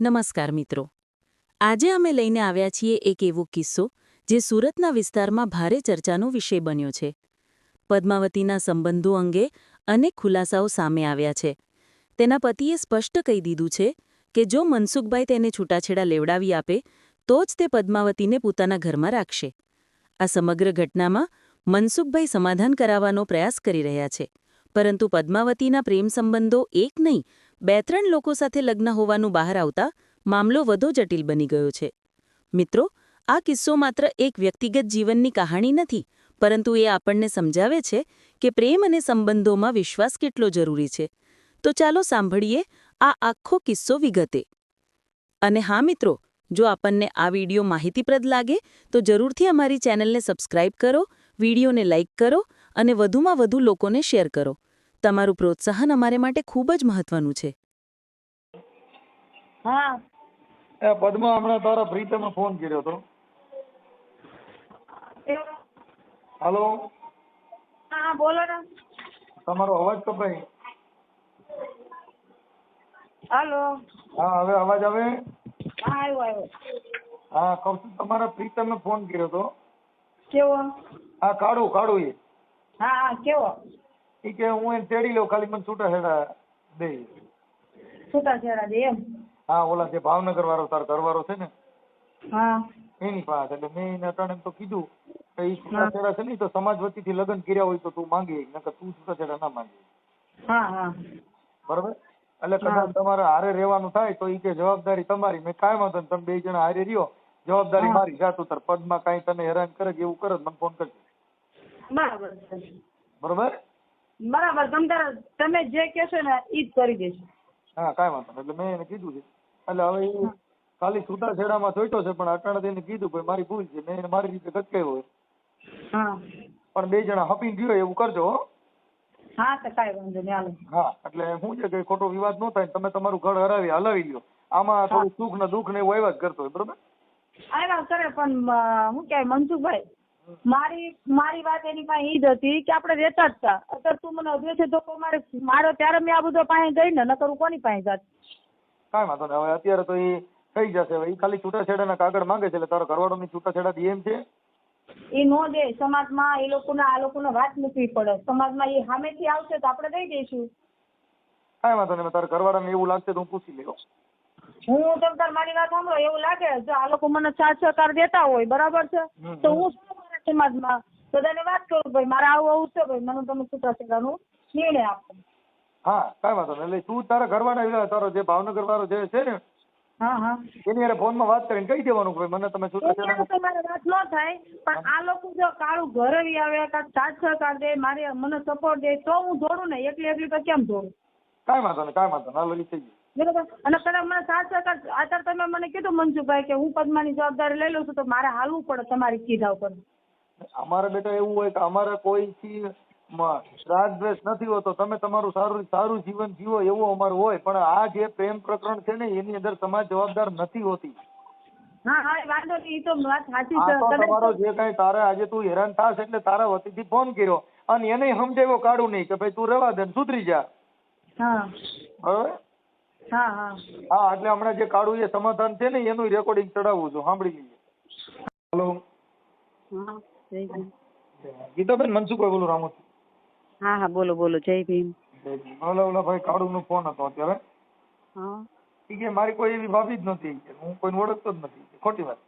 નમસ્કાર મિત્રો, આજે અમે લઈને આવ્યા છીએ એક એવો કિસ્સો જે સુરતના વિસ્તારમાં ભારે ચર્ચાનો વિષય બન્યો છે. પદ્માવતીના સંબંધો અંગે અનેક ખુલાસાઓ સામે આવ્યા છે. તેના પતિએ સ્પષ્ટ કહી દીધું છે કે જો મનસુખભાઈ તેને છૂટાછેડા લેવડાવી આપે તો જ તે પદ્માવતીને પોતાના ઘરમાં રાખશે. આ સમગ્ર ઘટનામાં મનસુખભાઈ સમાધાન કરાવવાનો પ્રયાસ કરી રહ્યા છે, પરંતુ પદ્માવતીના પ્રેમ સંબંધો એક નહીં 2-3 લોકો સાથે લગ્ન હોવાનું બહાર આવતા મામલો વધુ જટિલ બની ગયો છે. મિત્રો, આ કિસ્સો માત્ર એક વ્યક્તિગત જીવનની કહાણી નથી, પરંતુ એ આપણને સમજાવે છે કે પ્રેમ અને સંબંધોમાં વિશ્વાસ કેટલો જરૂરી છે. તો ચાલો સાંભળીએ આ આખો કિસ્સો વિગતે. અને હા મિત્રો, જો આપણને આ વિડીયો માહિતીપ્રદ લાગે તો જરૂરથી અમારી ચેનલને સબસ્ક્રાઇબ કરો, વિડીયોને લાઇક કરો અને વધુમાં વધુ લોકોને શેર કરો. તમારું પ્રોત્સાહન અમારે માટે ખૂબ જ મહત્વનું છે. હા પદ્મા, હમણાં તારા પ્રીતમે ફોન કર્યો હતો. હાલો, હા બોલો ને. તમારો અવાજ કપાય. હાલો. હા, હવે અવાજ આવે. હા આવ્યો. હા, કહું છું તમારા પ્રીતમે ફોન કર્યો હતો. કેવો? હા, કાળું એ. હા હા કેવો? એ કે હું એને તેડી લઉં, ખાલી મને છૂટાછેડા દે. છૂટાછેડા દે એમ? હા, ઓલા જે ભાવનગર વાળો તારો ઘરવાળો છે ને હા એની પાસે. એટલે મેં એને અટાણે તો કીધું કે એ છૂટાછેડા છે ને તો સમાજ વતીથી લગ્ન કર્યા હોય તો તું માંગી, નકર તું છૂટાછેડા ના માંગી. હા હા બરોબર. એટલે કદાચ તમારે હારે રહેવાનું થાય તો એ કે જવાબદારી તમારી. મેં કાંઈ વાંધો નહીં, તમે 2 જણા હારે રહ્યો, જવાબદારી હા. મારી. જાતું તાર પદમાં કાંઈ તને હેરાન કરે કે એવું કરે મને ફોન કરજો. બરાબર છે. બરોબર. બરાબર, તમે જે કહેશો ને ઈ જ કરી દેશું. હા, કાંઈ વાંધો નહીં. એટલે મેં એને કીધું છે. એટલે હવે એ ખાલી છૂટાછેડામાં ચોટ્યો છે, પણ અટાણે એને કીધું ભાઈ મારી ભૂલ છે, મેં એને મારી રીતે ગટકાવ્યો હોય, હા પણ 2 જણા હપીને ગયો એવું કરજો હો. હા તો કાંઈ વાંધો નહીં, હાલો. હા, એટલે શું છે કે ખોટો વિવાદ ન થાય, તમે તમારું ઘર હલાવી લ્યો. આમાં થોડું સુખ ને દુઃખ ને એવું આવ્યા જ કરતો હોય. બરોબર. આવ્યા કરે, પણ શું કહેવાય મનસુખભાઈ, મારી વાત એની પાસે ઈ જ હતી કે આપણે રહેતા જ હતા. અત્યારે તું મને અધવે છે ધોકો મારો ત્યારે મેં આ બધો પાસે ગઈ ને, નકર હું કોની પાસે જાત? કાંઈ વાંધો નહીં. હવે અત્યારે તો એ થઈ જશે. હવે એ ખાલી છૂટાછેડાના કાગળ માંગે છે, એટલે તારો ઘરવાળોની છૂટાછેડા દે એમ છે. એ નો દે. સમાજમાં એ લોકોને આ લોકોને વાત મૂકવી પડે. સમાજમાં એ સામેથી આવશે તો આપણે દઈ દઈશું. કાંઈ વાંધો નહીં. તારા ઘરવાળાને એવું લાગશે તો હું પૂછી લઉં. હું તમ મારી વાત સાંભળો, એવું લાગે જો આ લોકો મને સાથ સહકાર દેતા હોય, બરાબર છે, તો હું શું મારા સમાજમાં બધાને વાત કરું ભાઈ મારે આવું છે, ભાઈ મને તમે છૂટાછેડાનો નિર્ણય આપો. હા, કાંઈ વાંધો નહીં. એટલે તું તારા ઘરવાળા, તારો જે ભાવનગર વાળો જે છે ને હા હા એની હારે ફોનમાં વાત કરીને કહી દેવાનું કે મને તમે છૂટાછેડા. તો મારે વાત ન થાય, પણ આ લોકો જો કાળું ઘરે આવે કાંઈક સાથ સહકાર દે, મને સપોર્ટ દે તો હું જોડું ને. એકલી તો કેમ જોડું? કાંઈ વાંધો નહીં, કાંઈ વાંધો નહીં. હાલો, થઈ ગયું. બરાબર. અને પેલા મને સાથ સહકાર અત્યારે તમે મને કીધું મનસુખભાઈ કે હું પદ્માની જવાબદારી લઈ લઉં છું, તો મારે હાલવું પડે તમારી કીધા ઉપર. અમારે બેટા એવું હોય કે અમારે કોઈથી રાગ દ્વેષ નથી હોતો. તમે તમારું સારું જીવન જીવો એવું અમારું હોય, પણ આ જે પ્રેમ પ્રકરણ છે ને એની અંદર સમાજ જવાબદાર નથી હોતી. હા હા વાંધો નહીં, ઈ તો વાત સાચી આ છે. તો તમારો જે કઈ તારે આજે તું હેરાન થાશ એટલે તારા વતીથી ફોન કર્યો અને એને સમજાવ્યો કાઢું નહીં કે ભાઈ તું રહેવા દે ને સુધરી જા. હા બરોબર. હા હા હા, એટલે હમણાં જે કાઢું એ સમાધાન છે ને એનું રેકોર્ડિંગ ચડાવવું છું, સાંભળી લઈએ. હેલો. હા જય ભીમ. ગીતાબેન, મનસુખભાઈ બોલું, રામોદ. હા હા બોલો બોલો. જય ભીમ. ઓલા ભાઈ કાળુ નો ફોન હતો અત્યારે. હા ઈ કે મારી કોઈ એવી ભાભી જ નથી, હું કોઈને ઓળખતો જ નથી. ખોટી વાત.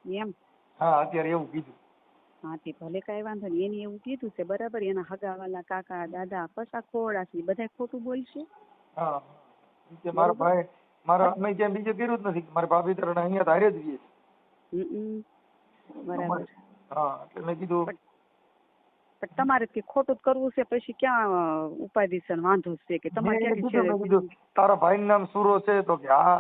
એમ? હા, અત્યારે એવું કીધું. હા તે ભલે કાંઈ વાંધો નહીં. એને એવું કીધું છે, બરાબર. એના હગાવાલા કાકા દાદા પસા ખોડાસી બધા ખોટું બોલશે. હા, ઈ કે મારા ભાઈ મારા અમે ક્યાંય બીજે કર્યું જ નથી. મારી ભાભી તરણે અહીંયા ધારે જ રહીએ છે. બરાબર. હા, એટલે મેં કીધું પણ તમારે કે ખોટું જ કરવું છે, પછી ક્યાં ઉપાધિ છે ને વાંધો છે કે તમારે મેં ક્યાંથી કીધું તારા ભાઈનું નામ સુરો છે તો કે હા.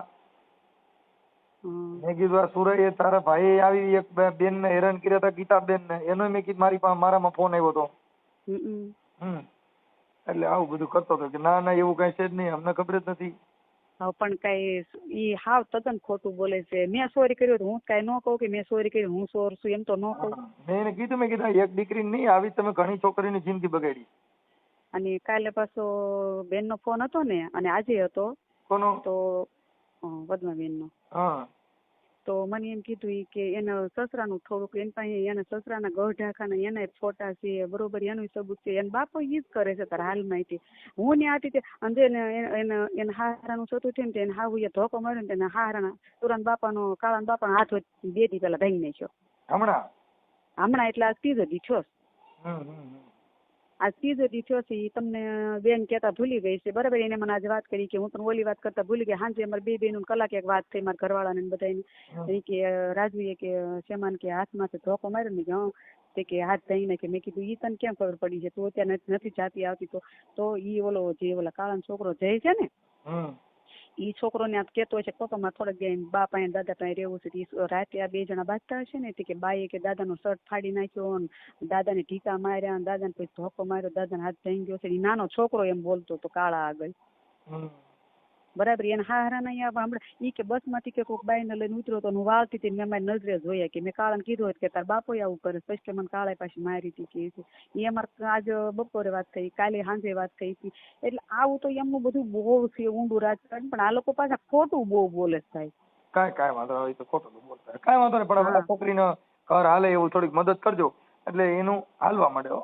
મેં કીધું આ સુરય તારા ભાઈ આવી એક બેન ને હેરાન કર્યા હતા, ગીતાબેન ને. એનો મેં કીધું મારામાં ફોન આવ્યો હતો. એટલે આવું બધું કરતો હતો કે ના ના એવું કઈ છે જ નહીં, અમને ખબર જ નથી. હા પણ કઈ ઈ હાવ તદ્દન ખોટું બોલે છે. મેં ચોરી કર્યું હું કઈ ન કહું કે મેં ચોરી કરી, હું ચોર છું એમ તો ન કહું. મેં એને કીધું, મેં કીધું એક દીકરી નહીં આવી તમે ઘણી છોકરીની જિંદગી બગાડી. અને કાલે પાછો બેન નો ફોન હતો ને, અને આજે હતો. કોનો? તો પદ્માબેનનો. હા તો મને એમ કીધું ઈ કે એના સસરાનું થોડુંક એની પાસે એના સસરાના ગઢ ઢાંકાના એના ફોટા છે બરોબર, એનું સબૂત છે. એના બાપો ઈ જ કરે છે તાર હાલમાં તે. હું ને આતી અને એને હારાનું થતું થયું ને તેને હાવ એ ધોકો માર્યો ને તેને હારાના તુરંત બાપાનો કાળા બાપાનો હાથ 2 દી પહેલા ભાંગી નાખ્યો. હમણાં એટલે આ 3 દી થયો. આ 3 દી થયો છે. ઈ તમને બેન કહેતા ભૂલી ગઈ છે બરાબર. એને મને આજે વાત કરી કે હું પણ ઓલી વાત કરતા ભૂલી ગઈ. સાંજે અમારે 2 બહેનોને કલાક એક વાત થઈ મારા ઘરવાળાને બધાને કે રાજવીએ કે શેમાન કે હાથમાંથી ધોકો માર્યો ને કે કે હાથ ભાંગી નાખે. મેં કીધું ઈ તને કેમ ખબર પડી છે? તું અત્યારે નથી જાતી આવતી તો ઈ ઓલા કાળાનો છોકરો જય છે ને ઈ છોકરો ને આ કેતો છે પપ્પા માં થોડાક બા પાસે દાદા પાસે રહેવું છે. રાતે આ 2 જણા બાજતા હશે ને કે બાઈએ કે દાદાનો શર્ટ ફાડી નાખ્યો, દાદાને ઢીકા માર્યા, દાદાને પછી ધોકો માર્યો, દાદાને હાથ ભાંગી ગયો છે. નાનો છોકરો એમ બોલતો તો કાળા આગળ બરાબર. એને હારા નહીં આવે હમણાં ઈ કે બસ માંથી કે કોઈક બાઈને લઈને ઉતર્યો તો હું વાળતી હતી મેં મારી નજરે જોયા કે મેં કાળાને કીધું કે તાર બાપો આવું કરે. પછી કે મને કાળા પાછી મારી હતી કે એ અમારે આજ બપોરે વાત થઈ, કાલે સાંજે વાત થઈ હતી. એટલે આવું તો એમનું બધું બહુ છે ઊંડું રાજકારણ. પણ આ લોકો પાછા ખોટું બહુ બોલે સાહેબ. કાંઈ વાંધો નહીં, તો ખોટું તો બોલતા કાંઈ વાંધો નહીં, પણ છોકરીને ઘર હાલે એવું થોડીક મદદ કરજો એટલે એનું હાલવા માંડે.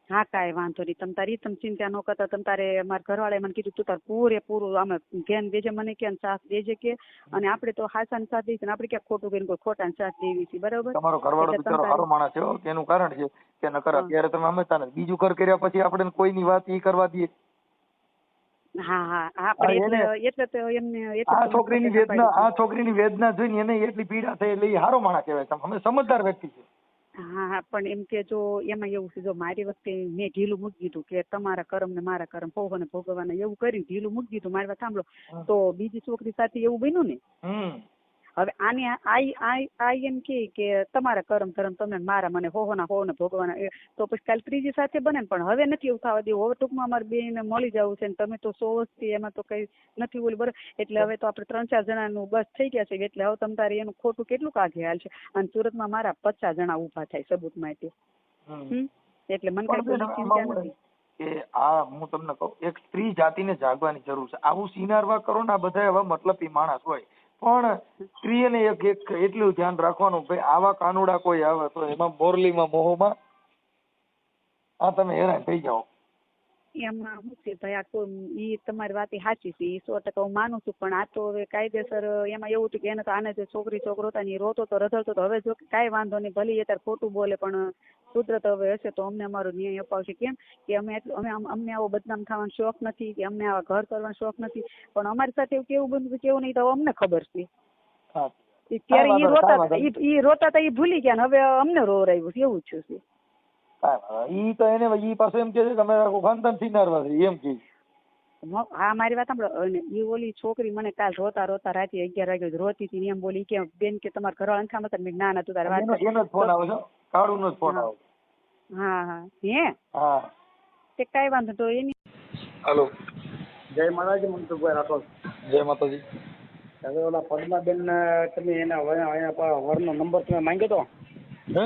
હા કાંઈ વાંધો નહીં. તમે ચિંતા ન કરતા. તમે તારે મારા ઘરવાળાએ મને કીધું તું તારે પૂરેપૂરું આમે ધ્યાન દેજે મને કે સાથ દેજે કે. અને આપણે તો હાસાનો સાથ દઈશું ને આપણે ક્યાંક ખોટું કરીને કોઈ ખોટાનો સાથ દેવી છે બરાબર. તમારો ઘરવાળો બિચારો સારો માણસ છે કે એનું કારણ છે કે નકર અત્યારે તમે સમજતા નથી. બીજું ઘર કર્યા પછી આપણે કોઈની વાત ઈ કરવા દઈએ. હા એટલે તો એમને આ છોકરીની વેદના જોઈને એને એટલી પીડા થઈ એટલે એ સારો માણસ કહેવાય. તમે સમજદાર વ્યક્તિ છે. હા પણ એમ કે જો એમાં એવું છે જો મારી વખતે મેં ઢીલું મૂકી દીધું કે તમારા કર્મ ને મારા કર્મ ભોગવને ભોગવવાના એવું કર્યું, ઢીલું મૂકી દીધું. મારી વાત સાંભળો તો બીજી છોકરી સાથે એવું બન્યું ને. હવે આને એમ કે તમારા કર્મ ધર્મ તમે મારા મને હોને ભોગવાના. તો પછી કાલે ત્રીજી સાથે બને પણ હવે નથી એવું થવા દેવું. હવે ટૂંકમાં અમારે બેને મળી જવું છે ને તમે તો 100 વર્ષથી એમાં તો કઈ નથી બોલી બરાબર. એટલે હવે તો આપણે 3-4 જણાનું બસ થઈ ગયા છે. એટલે હવે તમે તારે એનું ખોટું કેટલું કાઢે હાલ છે. અને સુરતમાં મારા 50 જણા ઉભા થાય સબૂત માટે. એટલે મને કઈ ચિંતા નથી. કે આ હું તમને કહું એક સ્ત્રી જાતિને જાગવાની જરૂર છે. આવું સિનારવા કરો ને આ બધા એવા મતલબી માણસ હોય પણ સ્ત્રીને એક એટલું ધ્યાન રાખવાનું ભાઈ આવા કાનુડા કોઈ આવે તો એમાં મોરલીમાં મોહમાં આ તમે હેરાન થઈ જાઓ. એમાં શું છે ભાઈ આ તો ઈ તમારી વાત સાચી છે, ઈ 100% હું માનું છું. પણ આ તો હવે કાયદેસર એમાં એવું હતું કે એને તો આને જે છોકરો હતા ને એ રોતો તો રધડતો તો. હવે જો કાંઈ વાંધો નહીં ભલે એ ત્યારે ખોટું બોલે પણ કુદરત હવે હશે તો અમને અમારો ન્યાય અપાવશે. કેમ કે અમને આવો બદનામ થવાનો શોખ નથી કે અમને આવા ઘર કરવાનો શોખ નથી. પણ અમારી સાથે એવું કેવું બન્યું કેવું નહીં તો અમને ખબર છે. ત્યારે ઈ રોતા હતા એ ભૂલી ગયા ને હવે અમને રોવરાવ્યું છે એવું જ છે. ઈ તો એને ઈ પાછું એમ કે છે કે અમે ખાનદાન સિનારવા છે એમ કે. હા મારી વાત સાંભળો. એ ઓલી છોકરી મને કાલ રોતા રાતે 11 વાગે રોતી હતી એમ બોલી કે બેન કે તમારા ઘરવાળા નથી આમાં મેં ના તું તારે વાત એનો ફોન આવે છે કાળુનો ફોન આવે. હા હે હા તે કાંઈ વાંધો તો એની. હાલો જય માતાજી મનસુખભાઈ રાઠોડ. જય માતાજી. હવે ઓલા પદ્માબેન તમે એના વરનો નંબર તમે માંગ્યો તો હે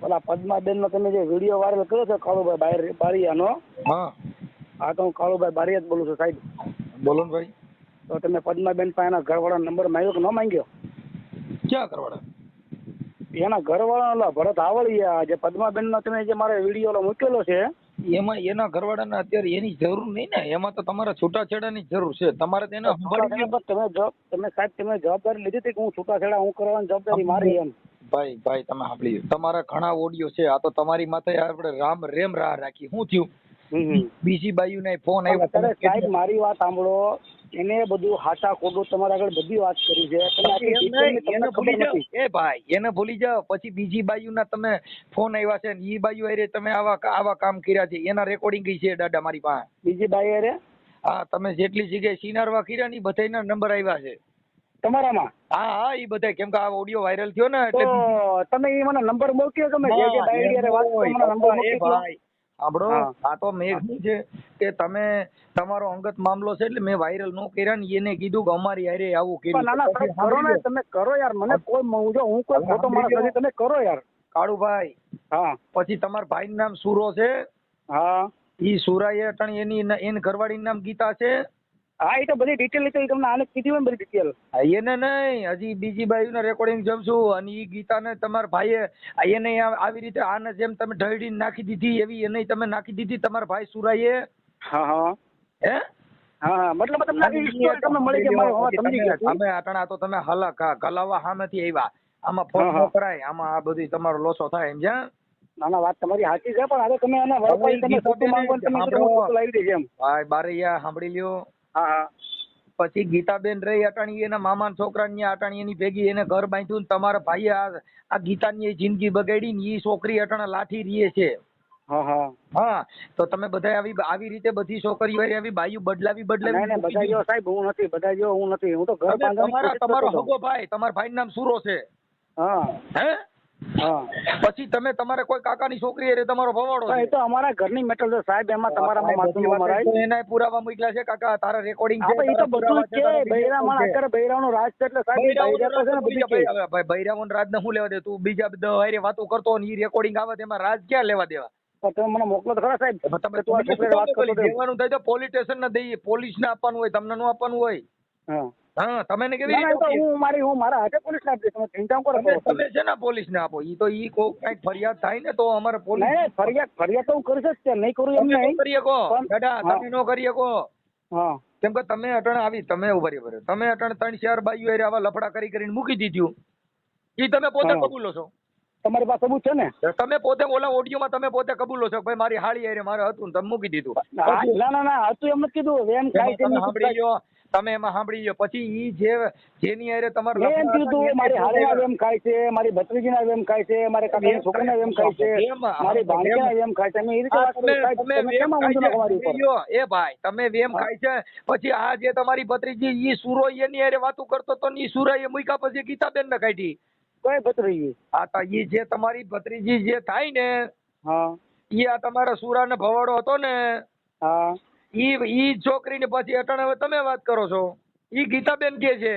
ઓલા પદ્માબેન નો તમે જે વિડીયો વાયરલ કર્યો છે કાળુભાઈ બારિયાનો. હા તો હું કાળુભાઈ બારિયા જ બોલું છું સાહેબ. બોલો ને ભાઈ. તો તમે પદ્માબેન પાસે એના ઘરવાળાનો નંબર માંગ્યો કે ન માંગ્યો? ક્યાં ઘરવાળા? એના ઘરવાળા ઓલા ભરત આવળિયા જે પદ્માબેન નો તમે જે મારો વિડીયો મૂકેલો છે એમાં એના ઘરવાળાને અત્યારે એની જરૂર નહીં ને. એમાં તો તમારે છૂટાછેડાની જરૂર છે. તમારે તેને તમે સાહેબ તમે જવાબદારી લીધી હતી કે હું છૂટાછેડા હું કરવાની જવાબદારી મારી એમ. ભાઈ તમે સાંભળી તમારા ઘણા ઓડિયો છે. આ તો તમારી માથે આપણે રેમ રાહ રાખી. શું થયું? બીજી બાયુ ને ફોન આવ્યો. સાહેબ મારી વાત સાંભળો. એને બધું હાચા ખોટું તમારા આગળ બધી વાત કરી છે. એ ભાઈ એને ભૂલી જાઓ. પછી બીજી બાયુ ના તમે ફોન આવ્યા છે ને ઈ બાયુ અરે તમે આવા કામ કર્યા છે એના રેકોર્ડિંગ છે દાદા મારી પાસે. બીજી બાયુ અરે હા તમે જેટલી જગ્યાએ સિનારવા કર્યા ને બધાના નંબર આવ્યા છે તમારામાં. હા ઈ બધા કેમ કે આ ઓડિયો વાયરલ થયો ને એટલે તમે ઈ મને નંબર મોકલ્યો કે મેં જે બાયુ વાત મને નંબર મોકલ્યો. સાંભળો આ તો મેં શું છે કે તમે તમારો અંગત મામલો છે એટલે મેં વાયરલ નો કર્યા ને એને કીધું કે અમારી હારે આવું કર્યું. ના કરો ને તમે કરો યાર. મને કોઈ હું કોઈ ખોટો માણસ નથી. તમે કરો યાર કાળુભાઈ. હા પછી તમારા ભાઈનું નામ સુરો છે. હા ઈ સુરાએ અટાણી એની ઘરવાળીનું નામ ગીતા છે. હા એ તો બધી ડિટેલ તો તમને આને કીધી હોય ને બધી ડિટેલ. એને નહીં, હજી બીજી બાયુના રેકોર્ડિંગ જમશું અને ઈ ગીતાને તમારા ભાઈએ એને આવી રીતે આને જેમ તમે ઢળીને નાખી દીધી એવી એને તમે નાખી દીધી તમારા ભાઈ સુરાઈએ. હા હા હે હા મતલબ તમને આખી history તમને મળી ગઈ મારે હવે સમજી ગયા. તમે આટણા તો તમે ગલાવા સામેથી આવ્યા, આમાં ફોન ન કરાય, આમાં આ બધી તમારો લોસો થાય એમ છે. ના ના વાત તમારી સાચી છે પણ હવે તમે એને વળપાઈ તમે ખોટું માંગો ને તમે કીધું હું ખોટું લાવી દઈશ એમ. ભાઈ બારૈયા સાંભળી લ્યો. હા હા પછી ગીતાબેન રહી અટાણી એના મામાના છોકરાની અટાણી એની ભેગી એને ઘર બાંધ્યું ને તમારા ભાઈએ આ ગીતાની જિંદગી બગાડી ને ઈ છોકરી અટાણા લાઠી રીએ છે. હા હા હા તો તમે બધા આવી રીતે બધી છોકરીઓ આવી બાયું બદલાવી બધા જો સાહેબ હું નથી, બધા જો હું નથી, હું તો ઘર બાંધવાની તમારો હગો ભાઈ, તમારા ભાઈ નામ સુરો છે. હા હે હા પછી તમે તમારે કોઈ કાકાની છોકરી હારે તમારો ભવાડો એ તો અમારા ઘરની મેટર છે સાહેબ, એમાં તમારામાં માથું ન મરાય. એના પુરાવા મૂક્યા છે કાકા, તારા રેકોર્ડિંગ છે. એ તો બધું જ છે. બૈરા માણસ અત્યારે બૈરાવનો રાજ છે એટલે સાહેબ બૈરા છે ને બધી છે. ભાઈ બૈરાવનો રાજ ને શું લેવા દે? તું બીજા બધા હારે વાતો કરતો ને ઈ રેકોર્ડિંગ આવે તેમાં રાજ ક્યાં લેવા દેવા? તમે મને મોકલો તો ખરા સાહેબ. તમે વાત કરો દેવાનું થાય તો પોલીસ સ્ટેશન ને દઈએ, પોલીસ ને આપવાનું હોય, તમને ન આપવાનું હોય. હા હા તમે ને કેવી હું મારા હાથે પોલીસ ને આપી દઈશ. તમે ચિંતા કરો. તમે છે ને પોલીસ ને આપો. ઈ તો ઈ કઈક ફરિયાદ થાય ને તો અમારે પોલીસ ફરિયાદ તો હું કરીશ જ તે, નહીં કરું એમ નહીં કરી શકો દાદા, તમે નો કરી શકો. હા કેમ કે તમે અટણ આવી, તમે ઉભા રહ્યો, તમે અટણ 3-4 બાઈઓ હારે આવા લફડા કરી મૂકી દીધું, ઈ તમે પોતે કબૂલો છો. તમારી પાસે સબૂત છે ને? તમે પોતે ઓલા ઓડિયોમાં તમે પોતે કબૂલો છો ભાઈ મારી હાળી હારે મારે હતું ને તમે મૂકી દીધું. ના ના હતું એમ નથી કીધું. એમ થાય છે સાંભળી લ્યો, તમે એમાં સાંભળી લ્યો. પછી ઈ જેની હારે તમારે એમ કીધું મારી હારેના વેમ ખાય છે, મારી ભત્રીજીના વેમ ખાય છે, મારી કાકાના છોકરાના વેમ ખાય છે, મારી ભાણિયાના વેમ ખાય છે. અમે એ રીતે વાત કરી. તમે કેમ વાંધો ના તમારી ઉપર? એ ભાઈ તમે વેમ ખાય છે. પછી આ જે તમારી ભત્રીજી ઈ સુરો એની હારે વાતું કરતો તો ઈ સુરાએ મૂક્યા પછી ગીતાબેન ને કાઢી. કઈ ભત્રીજી? હા તો ઈ જે તમારી ભત્રીજી જે થાય ને, હા ઈ આ તમારા સુરા ને ભવાડો હતો ને, હા ઈ છોકરીને પછી અટાણે હવે તમે વાત કરો છો. ઈ ગીતાબેન કે છે.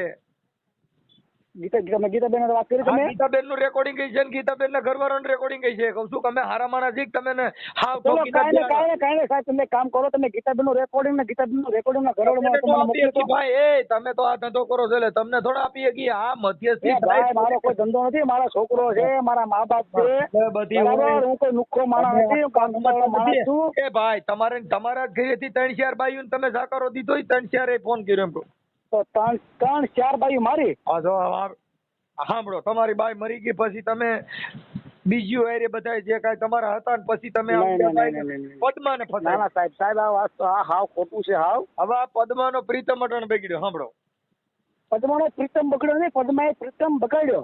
ગીતાબેન વાત કરી તમે? ગીતાબેન નું રેકોર્ડિંગ ગઈ છે ને ગીતાબેન ના ઘરવાળાનું રેકોર્ડિંગ ગઈ છે. કહું છું તમે હારા માણસ જી તમે ને હાવ કાંઈ ને સાહેબ તમે કામ કરો, તમે ગીતાબેન નું રેકોર્ડિંગ ને ગીતાબેન નું રેકોર્ડિંગ ના ઘરવાળા ભાઈ એ તમે તો આ ધંધો કરો છો એટલે તમને થોડા આપીએ કે આ મધ્યસ્થી મારો કોઈ ધંધો નથી, મારો છોકરો છે, મારા મા બાપ છે, બરાબર. હું કોઈ નુખ્ખો માણસ નથી, હું કામ માણસ છું. એ ભાઈ તમારા ઘરેથી 3-4 બાયું તમે જાકારો દીધો 3-4 ફોન કર્યો એમ તો 3-4 બાયું મારી. હા જો સાંભળો, તમારી બાઈ મરી ગઈ પછી તમે બીજી હારે બધા જે કાંઈ તમારા હતા ને પછી તમે પદ્મા ને ફસાય. ના સાહેબ આ વાત તો હાવ ખોટું છે હાવ. હવે આ પદ્મા નો પ્રીતમ અટણ બગડ્યો. સાંભળો, પદ્માનો પ્રીતમ બગડ્યો નહીં, પદ્માએ પ્રીતમ બગાડ્યો.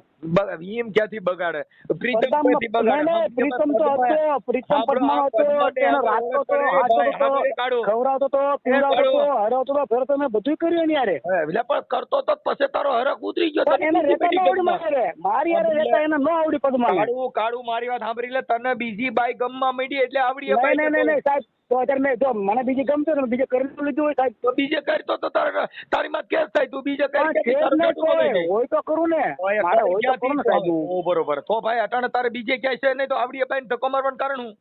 એમ ક્યાંથી બગાડે? પ્રીતમ પ્રીતમ તો હતો, પ્રીતમ પદ્માનો હતો, તેનો રાખતો તો, હાચવતો તો, ખવડાવતો તો, પીવડાવતો તો, હરાવતો તો, ફેરતો મેં બધું કર્યું એની હારે. એટલે પણ કરતો તો પછી તારો હરખ ઉતરી ગયો. એને રેતા ન આવડી મારી હારે રેતા એને ન આવડી પદ્મા. કાળું મારી વાત સાંભળી લે, તને બીજી બાઈ ગમવા માંડી એટલે આવડી. નહીં સાહેબ તો અત્યારે મેં જો મને બીજી ગમતો ને બીજે કરી લીધું હોય સાહેબ તો બીજે કરતો તો તારી માં કેસ થાય. તું બીજે હોય તો કરું ને, મારે હોય તો કરું ને સાહેબ. બરોબર તો ભાઈ અટાણે તારે બીજે ક્યાંય છે નહીં તો આવડી બાઈ ધક્કો મારવાનું કારણ હું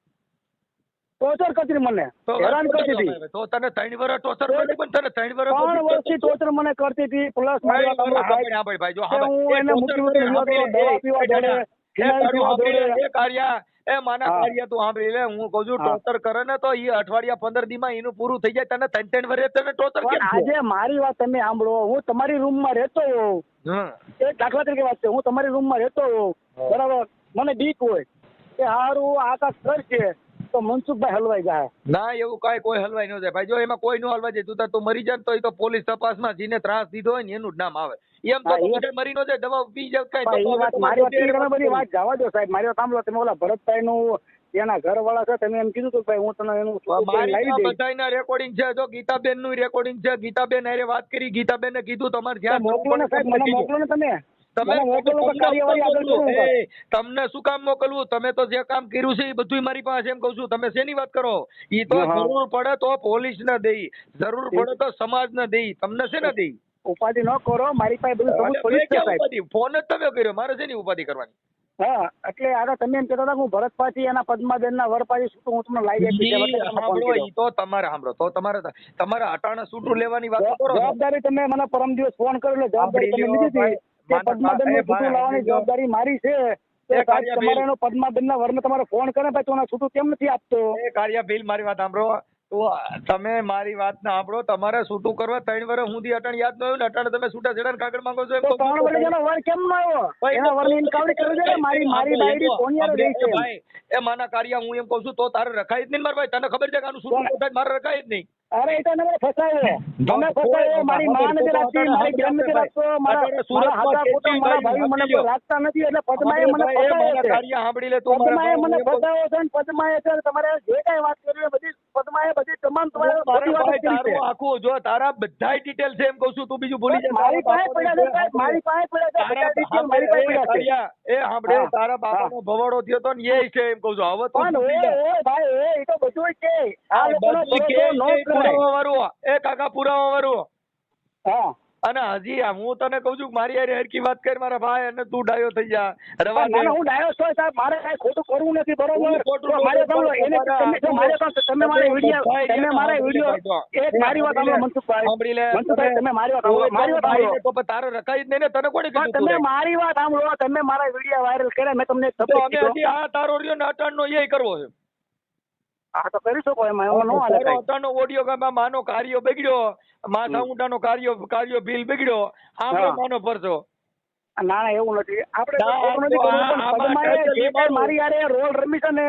ટોર્ચર કરતી મને હેરાન કરતી હતી. તો તને 3 વર્ષ ટોર્ચર કરી પણ તને 3 વર્ષથી ટોર્ચર મને કરતી હતી. પ્લસ ભાઈ જો હું એને દવા પીવા દોડે એ માના કાર્ય તું સાંભળી લે. હું કઉ છું ટોર્ચર કરે ને તો એ અઠવાડિયા 15 દી માં એનું પૂરું થઈ જાય. તને 3 વર્ષ તને ટોર્ચર કેમ? આજે મારી વાત તમે સાંભળો. હું તમારી રૂમ માં રહેતો હોઉં, એક દાખલા તરીકે વાત છે, હું તમારી રૂમ માં રહેતો હોઉં, બરાબર. મને બીક હોય કે હારું આકાશ કરશે તો મનસુખભાઈ હલવાઈ જાય. ના એવું કઈ કોઈ હલવાઈ ન જાય ભાઈ. જો એમાં કોઈ નો હલવાઈ જાય તું મરી જાય તો એ તો પોલીસ તપાસમાં જેને ત્રાસ દીધો હોય ને એનું જ નામ આવે. એમ તો મરી નો જાય, દવા પી જાય કઈ. મારી વાત તમે બધી વાત જવા દો સાહેબ. મારી વાત સાંભળો. તમે ઓલા ભરતભાઈ નું એના ઘર વાળા છે, તમે એમ કીધું ભાઈ હું તને એનું બધાના રેકોર્ડિંગ છે. જો ગીતાબેન નું રેકોર્ડિંગ છે, ગીતાબેન હારે વાત કરી, ગીતાબેન ને કીધું તમારે જ્યાં મોકલો ને સાહેબ, મને મોકલો ને તમે. તમને શું કામ મોકલવું? તમે તો જે કામ કર્યું છે એ બધું મારી પાસે. એમ કઉ છું તમે શેની વાત કરો? ઈ તો જરૂર પડે તો પોલીસ ને દઈ, જરૂર પડે તો સમાજ ને દઈ, તમને છે ને દઈ. ઉપાધિ ન કરો, મારી પાસે બધું સબૂત પડ્યું છે સાહેબ. ફોન જ તમે કર્યો, મારે શેની ઉપાધિ કરવાની? હા એટલે આગળ તમે એમ કહેતા હતા કે હું ભરત પાછી એના પદ્માબેનના વર પાછી છૂટું હું તમને લાવી આપીશ એટલે તમને ફોન સાંભળો કર્યો. ઈ તો તમારે સાંભળો તો તમારે અટાણે છૂટું લેવાની વાત કરો છો. જવાબદારી તમે મને પરમ દિવસ ફોન કર્યો એટલે જવાબદારી તમે લીધી હતી કે પદ્માબેનનું છૂટું લાવવાની જવાબદારી મારી છે. તો સાહેબ તમારે એનો પદ્માબેનના વરને તમારે ફોન કરે ભાઈ તું છૂટું કેમ નથી આપતો? એ કાર્યભીલ મારી વાત સાંભળો તો તમે મારી વાત ના સાંભળો. તમારે છૂટું કરવા 3 વર્ષ સુધી અટાણ યાદ ન આવ્યું ને અટાણે તમે છૂટા છેડા કાગળ માંગો છો એમ તો કહું 3 છું. વર્ષ એનો વર કેમ ન આવ્યો? એના વરની ઇન્કવાયરી કરવી જોઈએ ને. મારી બાયડી કોનિયારે રહી છે. ભાઈ એ માના કાર્ય હું એમ કહું છું તો તારે રખાય જ નહીં મારા ભાઈ. તને ખબર છે કે આનું છૂટું થાય મારે રખાય જ નહીં. અરે એ તો તમે ફસાયો. તમે ફસાયો. મારી માં નથી રાખતી, મારી બેન નથી રાખતો, મારા હાથા કુટુંબ મારા ભાઈ મને કોઈ રાખતા નથી એટલે પદ્માએ મને ફસાયો છે. કાર્ય સાંભળી લે તું પદ્માએ મને ફસાયો છે ને પદ્માએ છે તમારે જે કઈ વાત કરી એ બધી પદ્માએ બધી તમામ તમારે બધી વાત કરી છે. તારું આખું જો તારા બધાય ડિટેલ છે એમ કહું છું તું બીજું ભૂલી જા. મારી પાસે પડ્યા છે સાહેબ, મારી પાસે પડ્યા છે બધા detail મારી પાસે પડ્યા છે. એ સાંભળે તારા બાપાનો ભવાડો થયો તો ને એ છે એમ કહું છું. હવે તું પણ ભૂલી જા. ઓય ભાઈ એ તો બધું છે. આ લોકોનો બધું કે ભરોસો ન કરાય. પુરાવા વાળું એ કાકા પુરાવા વાળું. હા અને હજી હું તને કહું છું કે મારી હારે હરખી વાત કર મારા ભાઈ અને તું ડાયો થઈ જા. રવા દે. ના, હું ડાયો છું સાહેબ. મારે કઈ ખોટું કરવું નથી બરોબર. હું ખોટું તો મારે કરું સાંભળો, એને તમારા- તમે મારે પાસે તમે મારી વિડીયો તમે મારા વિડીયો એક મારી વાત સાંભળો મનસુખભાઈ. સાંભળી લે. મનસુખભાઈ તમે મારી વાત સાંભળો. મારી વાત સાંભળો. તો પણ તારે રખાય જ નહીં ને. તને કોણે પણ કીધું તમે તું રે? મારી વાત સાંભળો. તમે મારા વિડીયો વાયરલ કર્યા મેં તમને એક તો શબ્દ અમે કીધો. હજી આ તારો રહ્યો ને અટાણનો એ કરવો છે. હા તો કરી શકો એમાં એમાં ન હાલે તારો કાંઈ. અટાણનો ઓડિયો ગામમાં માનો કાર્યો બગડ્યો, માં સાઉન્ડાનો કાર્યો બિલ બગડ્યો, આપણે હા. માનો પરચો. ના ના એવું નથી. આપણે ના, ખોટું નથી કરવું, પણ આમાં પદ્માએ કાંઈ જે કાંઈ મારી હારે રોલ રમી છે ને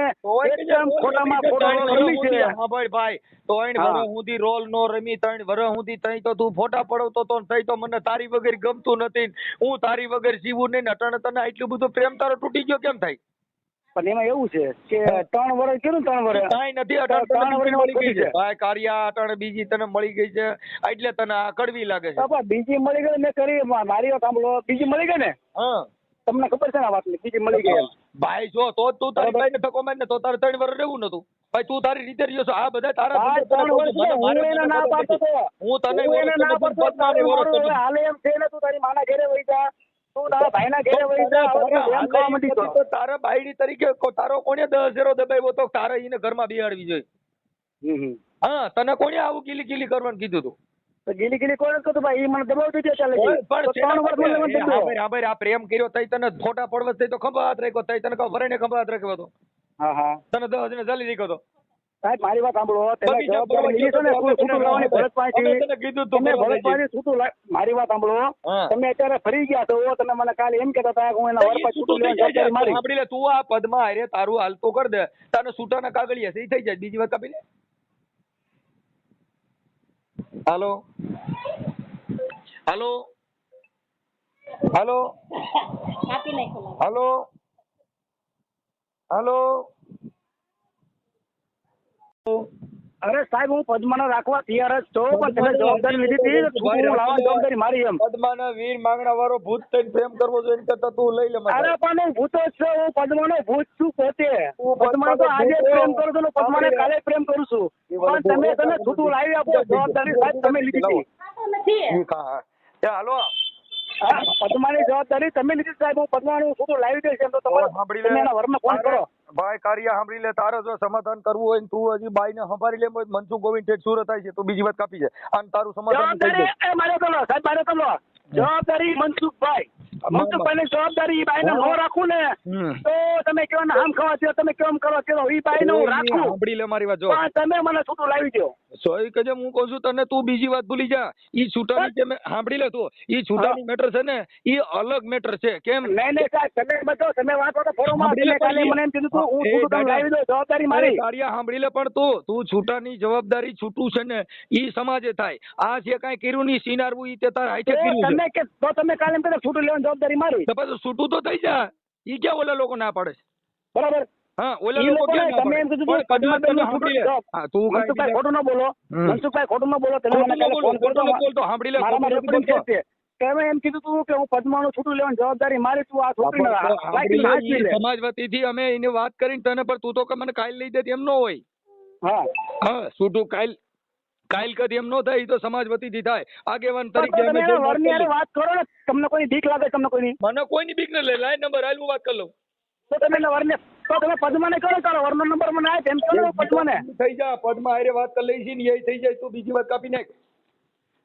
એકદમ ખોટામાં ખોટો રોલ રમી છે. હા ભાઈ 3 હા. વર્ષ સુધી રોલ નો રમી. 3 વર્ષ સુધી તઈ તો તું ફોટા પડવતો તો તઈ તો મને તારી વગર ગમતું નથી. હું તારી વગર જીવું નહીં ને અટાણે તને આટલું બધું પ્રેમ તારો તૂટી ગયો કેમ થાય? પણ એમાં એવું છે કે 3 વર્ષ કીધું 3 વર્ષ કાંઈ નથી. અટાણે તને 3 બીજી મળી ગઈ વર્ષ છે ભાઈ કારિયા. અટાણે બીજી તને મળી ગઈ છે એટલે તને આ કડવી લાગે છે. બાપા બીજી મળી ગઈ મેં કરી મારી વાત સાંભળો. બીજી મળી ગઈ ને હા તમને ખબર છે ને આ વાતની? બીજી મળી ગઈ એમ. ભાઈ જો તો જ તું તારી ભાઈને ધક્કો મારીને તો તારે 3 વર્ષ રહેવું નતું. ભાઈ તું તારી રીતે રહ્યો છો. આ બધા તારા આ ધંધા 3 વર્ષ મને- હું એને ના પાડતો હતો. હું તને હું એને ના પાડતો હતો. પદ્માને ઓળખતો હવે નથી. હાલે એમ છે ને તું તારી માના ઘરે વહી જા, તું તારા ભાઈના ઘરે વહી જા. હવે તું એમ ખાવા માંડી તો. તો તારા બાયડી તરીકે તારો કોણે 10 દબાવ્યો તો તારે એને ઘરમાં બેહાડવી જોઈએ. હમ. હા તને કોણે આવું કિલી કરવાનું કીધું તું? તો ગીલી ગીલી કોઈ નથી કરતું ભાઈ. એ મને દબાવતી હતી ચાલે પણ તો 3 વર્ષ મને મને દબાવ્યો. હા ભાઈ આ પ્રેમ કર્યો તઈ તને ફોટા પડવા તઈ તો ખંભા હાથ રાખ્યો, તઈ તને કહો વરેને ખંભા હાથ રાખ્યો હતો, હા હા તને 10 ને ચાલી રાખ્યો હતો. સાહેબ મારી વાત સાંભળો. તમે બગીચા જવાબદારી લીધી છે ને છૂટું લાવવાની ભરત અમે પાસેથી. તને કીધું તું તમે કરવા ભરત દેજે. પાસેથી છૂટું મારી વાત સાંભળો. હા. તમે અત્યારે ફરી ગયા છો. તમે મને કાલે એમ કહેતા હતા કે હું એના વર પાસે છૂટું લેવાની જવાબદારી મારી. સાંભળી લે તું આ પદમાં હારે તારું હાલતો કર દે. તને છૂટાના કાગળિયા છે ઈ થઈ જાય. બીજી વાત કાપી લે. હાલો હાલો હાલો હાલો હાલો. અરે સાહેબ હું પદ્માને રાખવા તૈયાર જ છો, પણ તમે જવાબદારી લીધી હતી તો છૂટું હું લાવવાની જવાબદારી મારી એમ. પદ્માના વીર માંગણા વાળો ભૂત થઈને પ્રેમ કરવો જોઈએ એની કરતા તું લઈ લે મારી અરે પાસે. પણ હું ભૂત જ છું. હું પદ્માનો ભૂત છું પોતે. તું પદ્માને તો આજે ભૂત પ્રેમ કરું છું ને પદ્માને સાંભળી લે. કાલે પ્રેમ કરું છું. પણ તમે છૂટું લાવી આપો. જવાબદારી સાહેબ તમે લીધી હતી. ઠીક, હા. એ હાલો હા, પદ્માની જવાબદારી તમે લીધી સાહેબ. હું પદ્માનું છૂટું લાવી દઈશ એમ તો સાંભળી લે. તમે એના વરને ફોન કરો. ભાઈ કાર્ય સાંભળી લે. તારે જો સમાધાન કરવું હોય ને તું હજી બાઈને સંભાળી લે. મનસુખ ગોવિંદ ઠેઠ સુરત થાય છે તું બીજી વાત કાપી છે અને તારું સમાધાન થઈ જવાબદારી જાય. મારે કરો સાહેબ, મારે કરો. જવાબદારી મનસુખભાઈ. મનસુખભાઈની જવાબદારી ઈ બાઈને ન રાખું ને તો તમે કેવા ને આમ ખાવા દો, તમે કેમ કરો ચલો ઈ બાઈને હું રાખું. સાંભળી લે મારી વાત જો. પણ તમે મને છૂટું લાવી દો. સોય કે હું કહું છું તને તું બીજી વાત ભૂલી જા. ઈ છૂટાની કે સાંભળી લે તું. ઈ છૂટાની મેટર છે ને ઈ અલગ મેટર છે. કેમ? નહીં નહીં સાહેબ તમે બધો તમે વાત કરો ફોરમાં. સાંભળી લે તમે કાલે પણ મને એમ કીધું તું હું એ છૂટું તમને દાદા, લાવી દો. જવાબદારી મારી. કાર્ય સાંભળી લે પણ તું છૂટાની જવાબદારી છૂટું છે ને ઈ સમાજે થાય. આ જે કાંઈ કર્યું ની સિનારવું ઈ તે તાર હાથે કર્યું છે. તમે કે તો તમે કાલે એમ કીધું છૂટું લેવાની જવાબદારી મારી. તો પછી છૂટું તો થઈ જા. ઈ ક્યાં ઓલા લોકો ના પાડે છે? બરાબર. હા ઓલા ઈ લોકો લોકોને ક્યાં ના તમે એમ પાડે? કીધું પણ કદાચ પદ્માબેનનું તને સાંભળી લે. છૂટું. હા, તું કાંઈ મનસુખભાઈ ખોટું ન બોલો. મનસુખભાઈ ખોટું ન બોલો. તમે મને કાલે ફોન કરજો. બોલતો સાંભળી લે. મારામાં રેકોર્ડિંગ છે. તમે એમ કીધું તું કે હું પદ્માનું છૂટું લેવાની જવાબદારી મારી. તું આ છોકરીને લાગી નાચી લે. સમાજવતીથી અમે એને વાત કરીને તને પણ તું તો કે મને કાલ લઈ દે એમ ન હોય. હા હા છૂટું કાલ કદી એમ ન થાય. ઈ તો સમાજવતીથી થાય. આગેવાન પણ તરીકે તમે અમે એના વરની હારે વાત કરો ને. તમને કોઈની બીક લાગે? તમને કોઈની? મને કોઈની બીક ન લે. લાઈન નંબર હાલ હું વાત કરી લઉં. તો તમે એના વરને તો તમે પદ્માને કરો વરનો નંબર મને આપ એમ કહો ને પદ્માને. થઈ જા પદ્મા હારે વાત કરી લઈશી ને એ થઈ જાય તું બીજી વાત કાપી નાખ.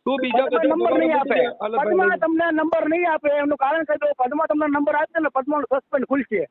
તું બીજા પદ્મા નંબર નહીં આપે. અલગ પદ્મા તમને નંબર નહીં આપે એનું કારણ કહી દો. પદ્મા તમને નંબર આપશે ને પદ્માનું સસ્પેન્ડ ખુલશે.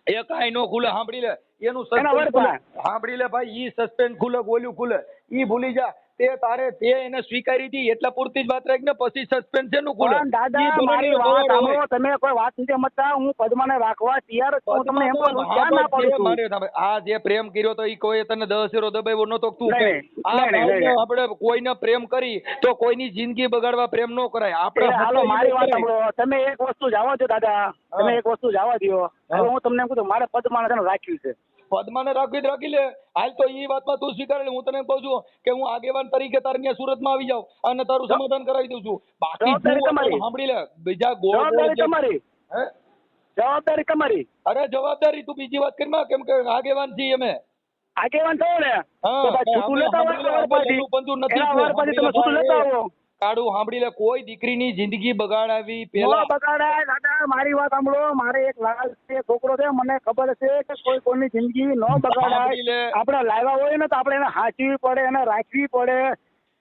એ કાંઈ નો ખુલે. સાંભળી લે એનું એના વર સસ્પેન્ડ પાસે. સાંભળી લે ભાઈ ઈ સસ્પેન્ડ ખુલે ગોલ્યું ખુલે ઈ ભૂલી જા. તે એને સ્વીકારી હતી એટલા પૂરતી જ વાત રાખ ને પછી સસ્પેન્ડ છે નું ખુલે. પણ દાદા ઈ મારી ધોરણની વાત દોડ હોય. સાંભળો. તમે કોઈ વાત નથી સમજતા. હું પદ્માને રાખવા તૈયાર જ છું. હું તમને એમ કહું છું, ક્યાં ના પાડું છું. મારે સાંભળ, આ જે પ્રેમ કર્યો તો ઈ કોઈ તને 10 એરો દબાવ્યો નતો તું નહીં, કહે. આ નહીં, નહીં, નહીં. આપણે કોઈને પ્રેમ કરી તો કોઈની જિંદગી બગાડવા પ્રેમ નો કરાય. એ આપણે હાલો મારી વાત કરાય. સાંભળો. તમે એક વસ્તુ જવા દો દાદા. તમે એક વસ્તુ જવા દો. હવે હું તમને એમ કહું છું, મારે પદ્માને છે ને રાખ્યું છે. પદ્માને રાખી લે. હાલ તો ઈ વાતમાં તું સ્વીકારી લે. હું તને એમ કહું છું કે હું આગેવાન તરીકે તારે ત્યાં સુરતમાં આવી જાઉં અને તારું સમાધાન કરાવી દઉં છું. બાકી જવાબદારી તું તમારી. સાંભળી લે બીજા ગોળ જવાબદારી ગોળ તમારી. હે? જવાબદારી તમારી. અરે જવાબદારી તું બીજી વાત કરી કેમ કે આગેવાન છીએ અમે. આગેવાન થયો ને હા, તો ભાઈ છૂટું લેતા સાંભળી લે, આવો આપણે વરપાથી. એનું પંજું નથી એના થયું. વરપાથી તમે છૂટું લેતા આવો. કાળું સાંભળી લે કોઈ દીકરીની જિંદગી બગાડાવી નો પેલા બગાડાય દાદા. મારી વાત સાંભળો. મારે એક લાલ છે છોકરો છે. મને ખબર છે કે કોઈની જિંદગી નો સાંભળી બગાડાય. લે. આપણે લાવ્યા હોય ને તો આપણે એને હાચવી પડે, એને રાખવી પડે.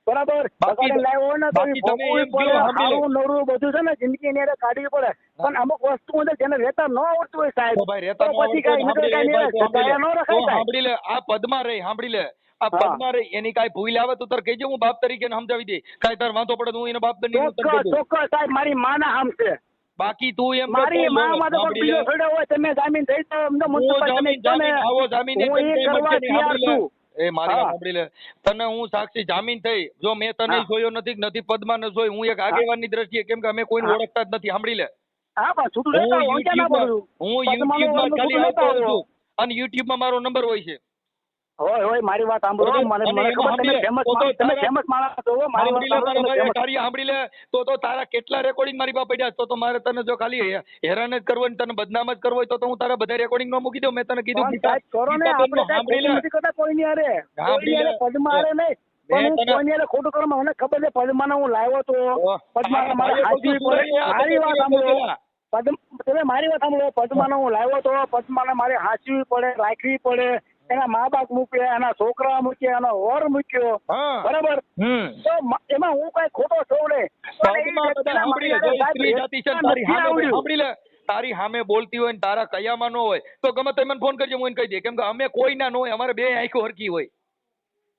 બરાબર. બાકી બગાડીને લાવ્યો હોય ને તો બાકી એ તમે ભોગવવી એમ કહો, પડે. સાંભળી લે. સારું નરું બધું છે ને જિંદગી એની હારે કાઢવી પડે. પણ અમુક વસ્તુ છે જેને રહેતા ન આવડતું હોય સાહેબ, તો ભાઈ રહેતા તો ન પછી આવડતું કાંઈ હોય, નીકળે કાંઈ નહીં. સાંભળી લે, સગાયા ન તો રખાય સાહેબ. સાંભળી લે. આ પદ્મા રહી સાંભળી લે. આ હા. પદ્મા રહી એની કાંઈ ભૂલ આવે તો તાર કહેજે હું બાપ તરીકે એને સમજાવી દે. કાંઈ તાર વાંધો પડે તો હું એને બાપ તરીકે હું તને કહી ચોક્કસ દઉં. ચોક્કસ સાહેબ. મારી માના આમ છે. બાકી તું એમ મારી કરતો માં હોય, માં તો કોઈ સાંભળી બીજો લે. છોડ્યો હોય તમે જામીન થઈ તો અમને મુન્સિપલ તમે કહો ને, આવો જામીન હું એ કરવા તૈયાર છું. એ મારી વાત હા. સાંભળી લે. તને હું સાક્ષી જામીન થઈ જો મેં તને હા. જોયો નથી પદ્માને જોઈ. હું એક આગેવાનની દ્રષ્ટિએ કેમ કે અમે કોઈને હા. ઓળખતા જ નથી. સાંભળી લે. હા પણ છૂટું લેતા આવો. હું ક્યાં ના પાડું છું. હું પદ્માનો યુટ્યુબમાં વરનો ખાલી છૂટું લેતા આવતો આવો. છું અને યુટ્યુબમાં મારો નંબર હોય છે. હોય હોય મારી વાત સાંભળો. બરોબર. મને અને ખબર તમે એમાં ફેમસ તો તમે તારા- ફેમસ માણસ છો. મારી વાત સાંભળી લે તારા સાંભળો. તમે ભાઈ famous. કાર્ય સાંભળી લે. તો તારા કેટલા રેકોર્ડિંગ મારી પાસે પડ્યા તો મારે તને જો ખાલી હેરાન જ કરવો હોય ને તને બદનામ જ કરવો હોય તો હું તારા બધા રેકોર્ડિંગ નો મૂકી દઉં. મેં તને કીધું પણ સાહેબ કરો ને. આપણે કાંઈ સાંભળી લે. ખોટું નથી કરતા કોઈની હારે. સાંભળી કોઈની લે. હારે પદ્મા હારે નહીં. પણ હું તને- કોઈની હારે ખોટું કરવા મને ખબર છે. પદ્માને હું લાવ્યો તો પદ્માને મારે હાચવી પડે. મારી વાત સાંભળો. તમે મારી વાત સાંભળો. પદ્માને હું લાવ્યો તો પદ્માને મારે હાચવી પડે, રાખવી પડે. એના મા બાપ મૂક્યા, એના છોકરા મૂક્યા, એનો વર મૂક્યો. હા. બરાબર. તો એમાં હું કઈ ખોટો છું નહીં. પણ એ બધા સાંભળી લે. જો સ્ત્રી જાતિ છે ને તારી નથી સામે આવડ્યું. સાંભળી લે. તારી સામે બોલતી હોય ને તારા કયામાં ન હોય તો ગમે તે મને ફોન કરજે હું એને કહી દે. કેમ કે અમે કોઈ ના ન હોય. અમારે બે આંખો હરકી હોય.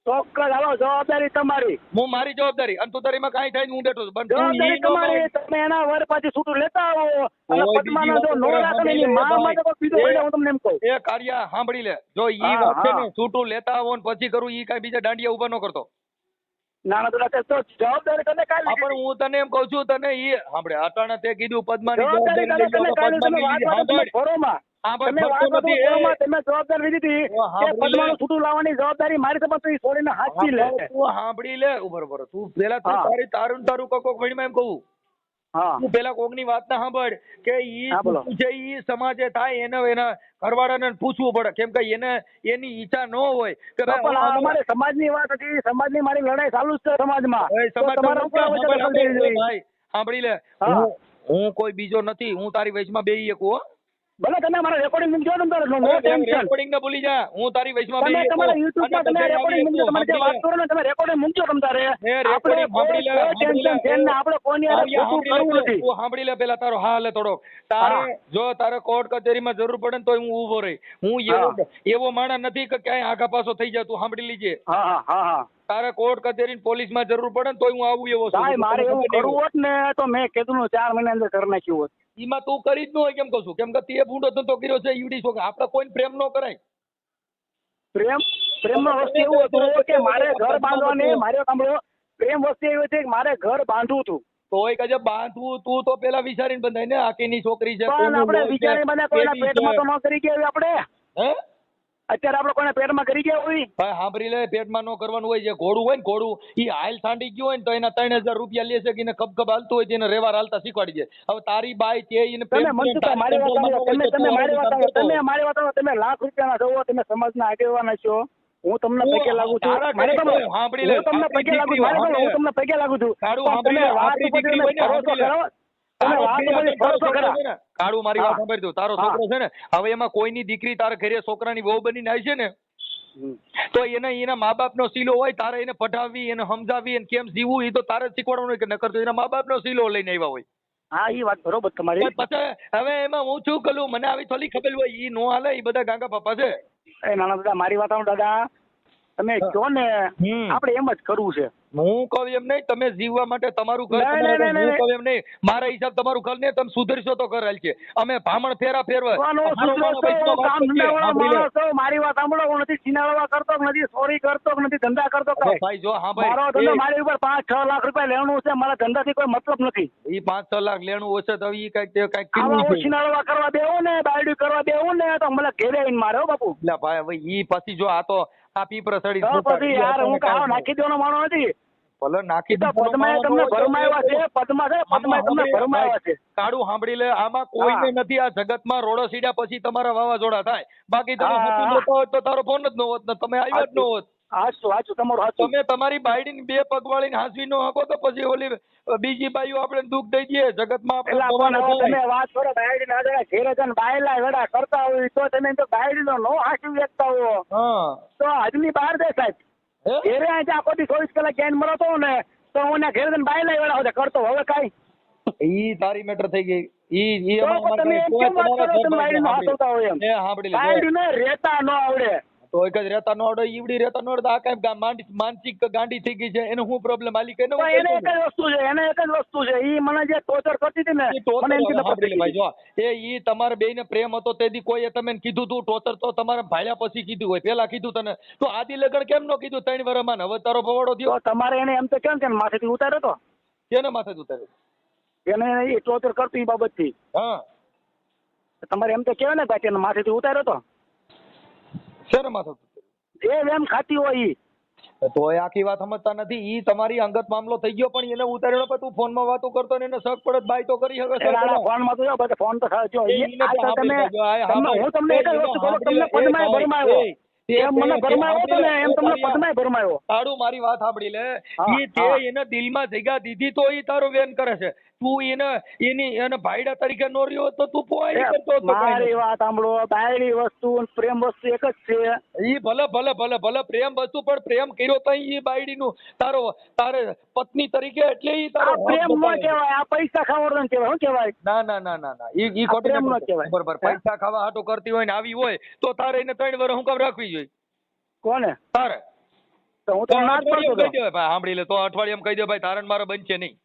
ચોક્કસ હાલો. જવાબદારી તમારી. હું મારી જવાબદારી અને તું તારીમાં કાંઈ થાય ને હું બેઠો છું. પણ તું જવાબદારી ઈ ન તમારી. માન. તમે એના વર પાછી છૂટું લેતા આવો. અને કોઈ પદ્માનો બીજી જો નો વાત રાખે ને એની સાંભળી લે માં માટે કોઈ બીજો ભાઈ. હોય ને હું તમને એમ કહું. એ કાર્ય સાંભળી લે. જો ઈ હા, વાત છે હા. ને છૂટું લેતા આવો ને પછી કરું ઈ કાંઈ બીજા દાંડિયા ઉભા ન કરતો. ના ના તો જવાબદારી તમે કાલ હા, પણ હું તને એમ કહું છું તને ઈ સાંભળે અટાણે તે કીધું પદ્માની જવાબદારી જવાબદારી તમે લઈ કાલે લો, તમે વાત પદ્માની વાતો તમે સાંભળ. ફોરોમાં. હા, પણ તમે વાત ફરતો વાતો નથી. ફોરોમાં તમે જવાબદારી લીધી હતી હા, કે સાંભળી પદ્માનું લે. છૂટું લાવવાની જવાબદારી મારી તો પણ ઈ છોડીને હાચવી લે. તું સાંભળી લે. બરોબર. તું પેલા તું હા. તારું કોક વણીમાં એમ કહું. હા તું પેલા કોકની વાત ના સાંભળ કે ઈ હા, બોલો. જે ઈ સમાજે થાય એને એના ઘરવાળાને પૂછવું પડે. કેમ કે એને એની ઈચ્છા ન હોય કે તો પણ આ ભાઈ અમારે સમાજની વાત હતી. સમાજની મારી લડાઈ ચાલુ જ છે સમાજમાં. હવે તો સમાજ તમારા ઉપર આવે છે તો સમજી લેજો. ભાઈ સાંભળી લે. હા. હું કોઈ બીજો નથી. હું તારી વયસમાં બેહી શકું. હો. ભલે તમે મારા રેકોર્ડિંગ મૂકજો ને તારે નો ટેન્શન. રેકોર્ડિંગ ને ભૂલી જા. હું તારી વયસમાં તમે બેહી તમારા શકું. યુટ્યુબમાં અને તમે બધે રેકોર્ડિંગ મૂકજો. તમારે જે વાત કરો ને તમે રેકોર્ડિંગ મૂકજો તમ તારે. એ આપણે recording સાંભળી લે, કોઈ ટેન્શન છે ને આપણે કોની હારે સાંભળી ખોટું લે. કરવું નથી. તું સાંભળી લે પેલા તારો હા લે થોડોક. તારે હા. જો તારે કોર્ટ કચેરીમાં જરૂર પડે ને તો હું ઊભો રહી. હું એવો માણસ નથી કે ક્યાંય આગા પાછો થઈ જાય. તું સાંભળી લીજે. હા હા હા હા તારે કોર્ટ કચેરી ને પોલીસમાં જરૂર પડે ને તો હું આવું એવો છું. સાહેબ મારે એવું કરવું હોત ને તો મેં કીધું 4 મહિના અંદર કરી નાખ્યું હોત. એમાં તું કરી જ ન હોય. કેમ કહું છું? કેમ કે તે ભૂંડો ધંધો કર્યો છે ઈવડી છોકરા. આપણે કોઈને પ્રેમ ન કરાય. પ્રેમનો વસ્તુ એવું હતું કે મારે ઘર બાંધવાની મારે સાંભળો પ્રેમ વસ્તુ એવી હતી કે મારે ઘર બાંધવું હતું. તોય કજે બાંધવું તું તો પેલા વિચારીને બંધાય ને. આકીની છોકરી છે. પણ આપણે વિચારી બધા કોઈના પેટમાં તો ન કરી ગયા આપણે. હે અત્યારે આપણે કોઈના પેટમાં કરી ગયા હોય. ભાઈ સાંભળી લે. પેટમાં ન કરવાનું હોય. જે ઘોડું હોય ને ઘોડું ઈ હાલ સાંડી ગયું હોય ને તો એના 3000 રૂપિયા લે છે કે એને ખબ હાલતું હોય તેને રેવાર હાલતા શીખવાડી દે. હવે તારી બાઈ તે એને તમે મનસુખા મારી વાત સાંભળો. તમે મારી વાત સાંભળો. તમે મારી વાત સાંભળો. તમે લાખ રૂપિયાના છો. તમે સમાજના આગેવાના છો. હું તમને પગે લાગુ છું. મારે સાંભળી લે. હું તમને પગે લાગુ છું. મારે હું તમને પગે લાગુ છું. તારું પણ તમે સાંભળી લે. વાત આપણી ઉપર દીકરી તમે હોય ને ભરોસો સાંભળી લે. કરો. તારો વાત છે ને, બધી ફરો છો ખરા. છે ને, કાળુ મારી વાત હા. સાંભળી તું. તારો હા. છોકરો છે ને, હવે એમાં કોઈની દીકરી તારા ઘરે છોકરાની વહુ બનીને આવી છે ને, તો એના મા બાપનો સીલો હોય, તારે એને પઢાવવી, એને સમજાવવી, એને કેમ જીવવું, એ તો તારે જ શીખવાડવાનું હોય, કે નકર તો એના મા બાપનો સીલો લઈને આવ્યા હોય. હા એ વાત બરોબર તમારી. પછી હવે એમાં હું શું કરું, મને આવી થોડી ખબર હોય, ઈ નો હાલે, ઈ બધા ગાંગા પપ્પા છે. એ નાના દાદા મારી વાત સાંભળો દાદા, તમે કહો ને આપણે એમ જ કરવું છે. હું કહું એમ નહીં, તમે જીવવા માટે તમારું ઘર, નહીં, તમારું નહીં, ઘર. હું નહીં. કહું એમ નહીં, મારા હિસાબ તમારું ઘર ને તમે સુધરશો તો ઘર હાલ છે. અમે ભામણ ફેરવા ભગવાન, હું અમારો સુધરો માણસ છું, વૈષ્ણવ વાત કામ કરીએ. ધંધાવાળો સાંભળી લે. માણસ છું. મારી વાત સાંભળો, હું નથી છીનાળવા કરતો, નથી ચોરી કરતો, નથી ધંધા કરતો હવે કાંઈ. ભાઈ જો હા મારો ધંધો, ભાઈ, મારી ઉપર 5-6 લાખ રૂપિયા લેવાનું છે, મારા ધંધાથી કોઈ મતલબ નથી. ઈ 5-6 લાખ લેણું ઓછે તો ઈ કઈક આવા કિરવું હું છે. છીનાળવા કરવા દેવું ને, બાયડી કરવા દેવું ને, તો મને ઘેરે આવીને મારે હો બાપુ. એટલે ભાઈ હવે ઈ પછી જો આ તો આ પીપરસડી તો છૂટા, પછી ઈ યાર હું આપણને કાવ કાંઈ નાખી દેવાનો માણો નથી. ભલે નાખી એ તો દીધો પદ્માએ માણસ તમને હોય તો ભરમાવ્યા છે, એવું. પદ્મા છે, પદ્માએ તમને ભરમાવ્યા છે. કાળું સાંભળી લે, આમાં કોઈને હા. નથી, આ જગતમાં રોડો સીડ્યા પછી તમારા વાવાઝોડા થાય. બાકી તમે હા. હાચું લેતા હોત તો તારો ફોન જ ન હોત ને તમે આવ્યા જ ન હોત. હાચું તમારું હાચું. તમે તમારી બાયડીની 2 પગવાળીને હાંસવી ન શકો તો પછી ઓલી બીજી બાઈઓ આપણે દુઃખ દઈ દઈએ જગતમાં આપણે પેલા ભગવાન પણ હવે થાય. તમે વાત કરો બાયડી ના જરા ઘેરે જઈને બાયલા વેડા કરતા હોય તો તમે તો બાયડી નો હાચવી શકતા હો હા તો આજની બહાર દે સાહેબ. હે? ઘેરે અહીં આખો દી 24 કલાક ક્યાંય મળો તો ને તો હું ઘેરે જઈને બાયલા વેડા હોતે કરતો હવે કાંઈ. ઈ તારી મેટર થઈ ગઈ. ઈ તો એમાં તમે એમ કેમ વાત કરો તમે બાયડી નો હાથવતા હોય એમ. એ સાંભળી લે. બાયડી ને રેતા ન આવડે. તો એક જ રહેતા ન આવડે, ઈવડી રહેતા ન આવડે, આ કાંઈ માનસિક ગાંડી થઈ ગઈ છે, એને શું પ્રોબ્લેમ આલી કઈ તો એને એક જ વસ્તુ છે, એને એક જ વસ્તુ છે, ઈ મને જે ટોર્ચર કરતી હતી ને મને એમ કીધું સાંભળી લે ભાઈ જો, એ ઈ તમારે બેયને પ્રેમ હતો તેથી કોઈએ તમે કીધું તું ટોચર તો તમારે ભાળ્યા પછી કીધું હોય, પેલા કીધું તને તો આદિ લગન કેમ ન કીધું 3 વર્ષમાં ને હવે તારો ભવાડો થયો? તો તમારે એને એમ તો કેમ કે માથેથી ઉતાર્યો તો કેને માથે જ ઉતાર્યો? એને એ ટોર્ચર કરતું એ બાબતથી હા તમારે એમ તો કહેવાય ને ભાઈ એને માથેથી ઉતાર્યો તો શેને માથે ઉતાર્યો? એ એમ ખાતી હોય ઈ. તો એ આખી વાત સમજતા નથી. ઈ તમારી અંગત મામલો થઈ ગયો, પણ એને ઉતાર્યો પણ તું ફોનમાં વાતો કરતો ને એને શક પડે બાય તો કરી શકે. એના ફોનમાં તો જો બધા ફોન તો થાય જો એ એને તો તમે સાંભળી જો, આ તમને હું તમને એક જ વસ્તુ કહું તમને પદ્માએ ભરમાયો એમ મને ભરમાયો હતો ને એમ તમને પદ્માએ ભરમાયો. તારું મારી વાત સાંભળી લે. હા, ઈ તે હા. એને દિલમાં જગ્યા દીધી તો ઈ તારો વેન કરે છે. તું એને ભાઈડા તરીકે નો રહ્યો તો તું પોઈ કરતો હતો. મારી વાત સાંભળો બાયડી વસ્તુ અને પ્રેમ વસ્તુ એક જ છે. ઈ ભલે પ્રેમ વસ્તુ, પણ પ્રેમ કર્યો તો ઈ બાયડીનું તારે પત્ની તરીકે, એટલે ઈ તારો આ પ્રેમ ન કહેવાય, આ પૈસા ખાવાનો કહેવાય. શું કહેવાય? ના ઈ આ ખોટી પ્રેમ ન નથી. કહેવાય. બરોબર, પૈસા ખાવા હાટું કરતી હોય ને આવી હોય તો તારે એને 3 વર્ષ હું કામ રાખવી જોઈએ કોને તારે? તો હું તો તો ના જ અઠવાડિયે પાડતો કહી દે ભાઈ, સાંભળી લે, તો અઠવાડિયે કહી દે ભાઈ તારે ને મારે બનશે નહીં.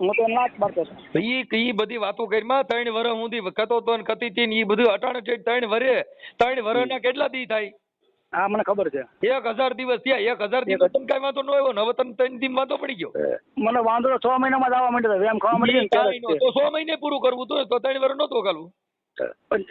હું તો ના જ પાડતો હતો. ઈ બધી વાતો કરીમાં 3 વર્ષ સુધી કતો તો ને કતી તી ને ઈ બધું અટાણે છે. 3 વર્ષના કેટલા દી થાય? હા મને ખબર છે. 1000 દિવસ થયા. 1000 દિવસ તને કઈ વાંધો ન આવ્યો ને હવે તને 3 દિન વાંધો પડી ગયો. મને વાંધો 6 મહિનામાં જ આવવા માંડ્યો હતો. એમ ખાવા માંડી ઈ કાંઈ નો. તો 100 મહિને પૂરું કરવું હતું ને તો 3 વર્ષ નહોતું કરવું.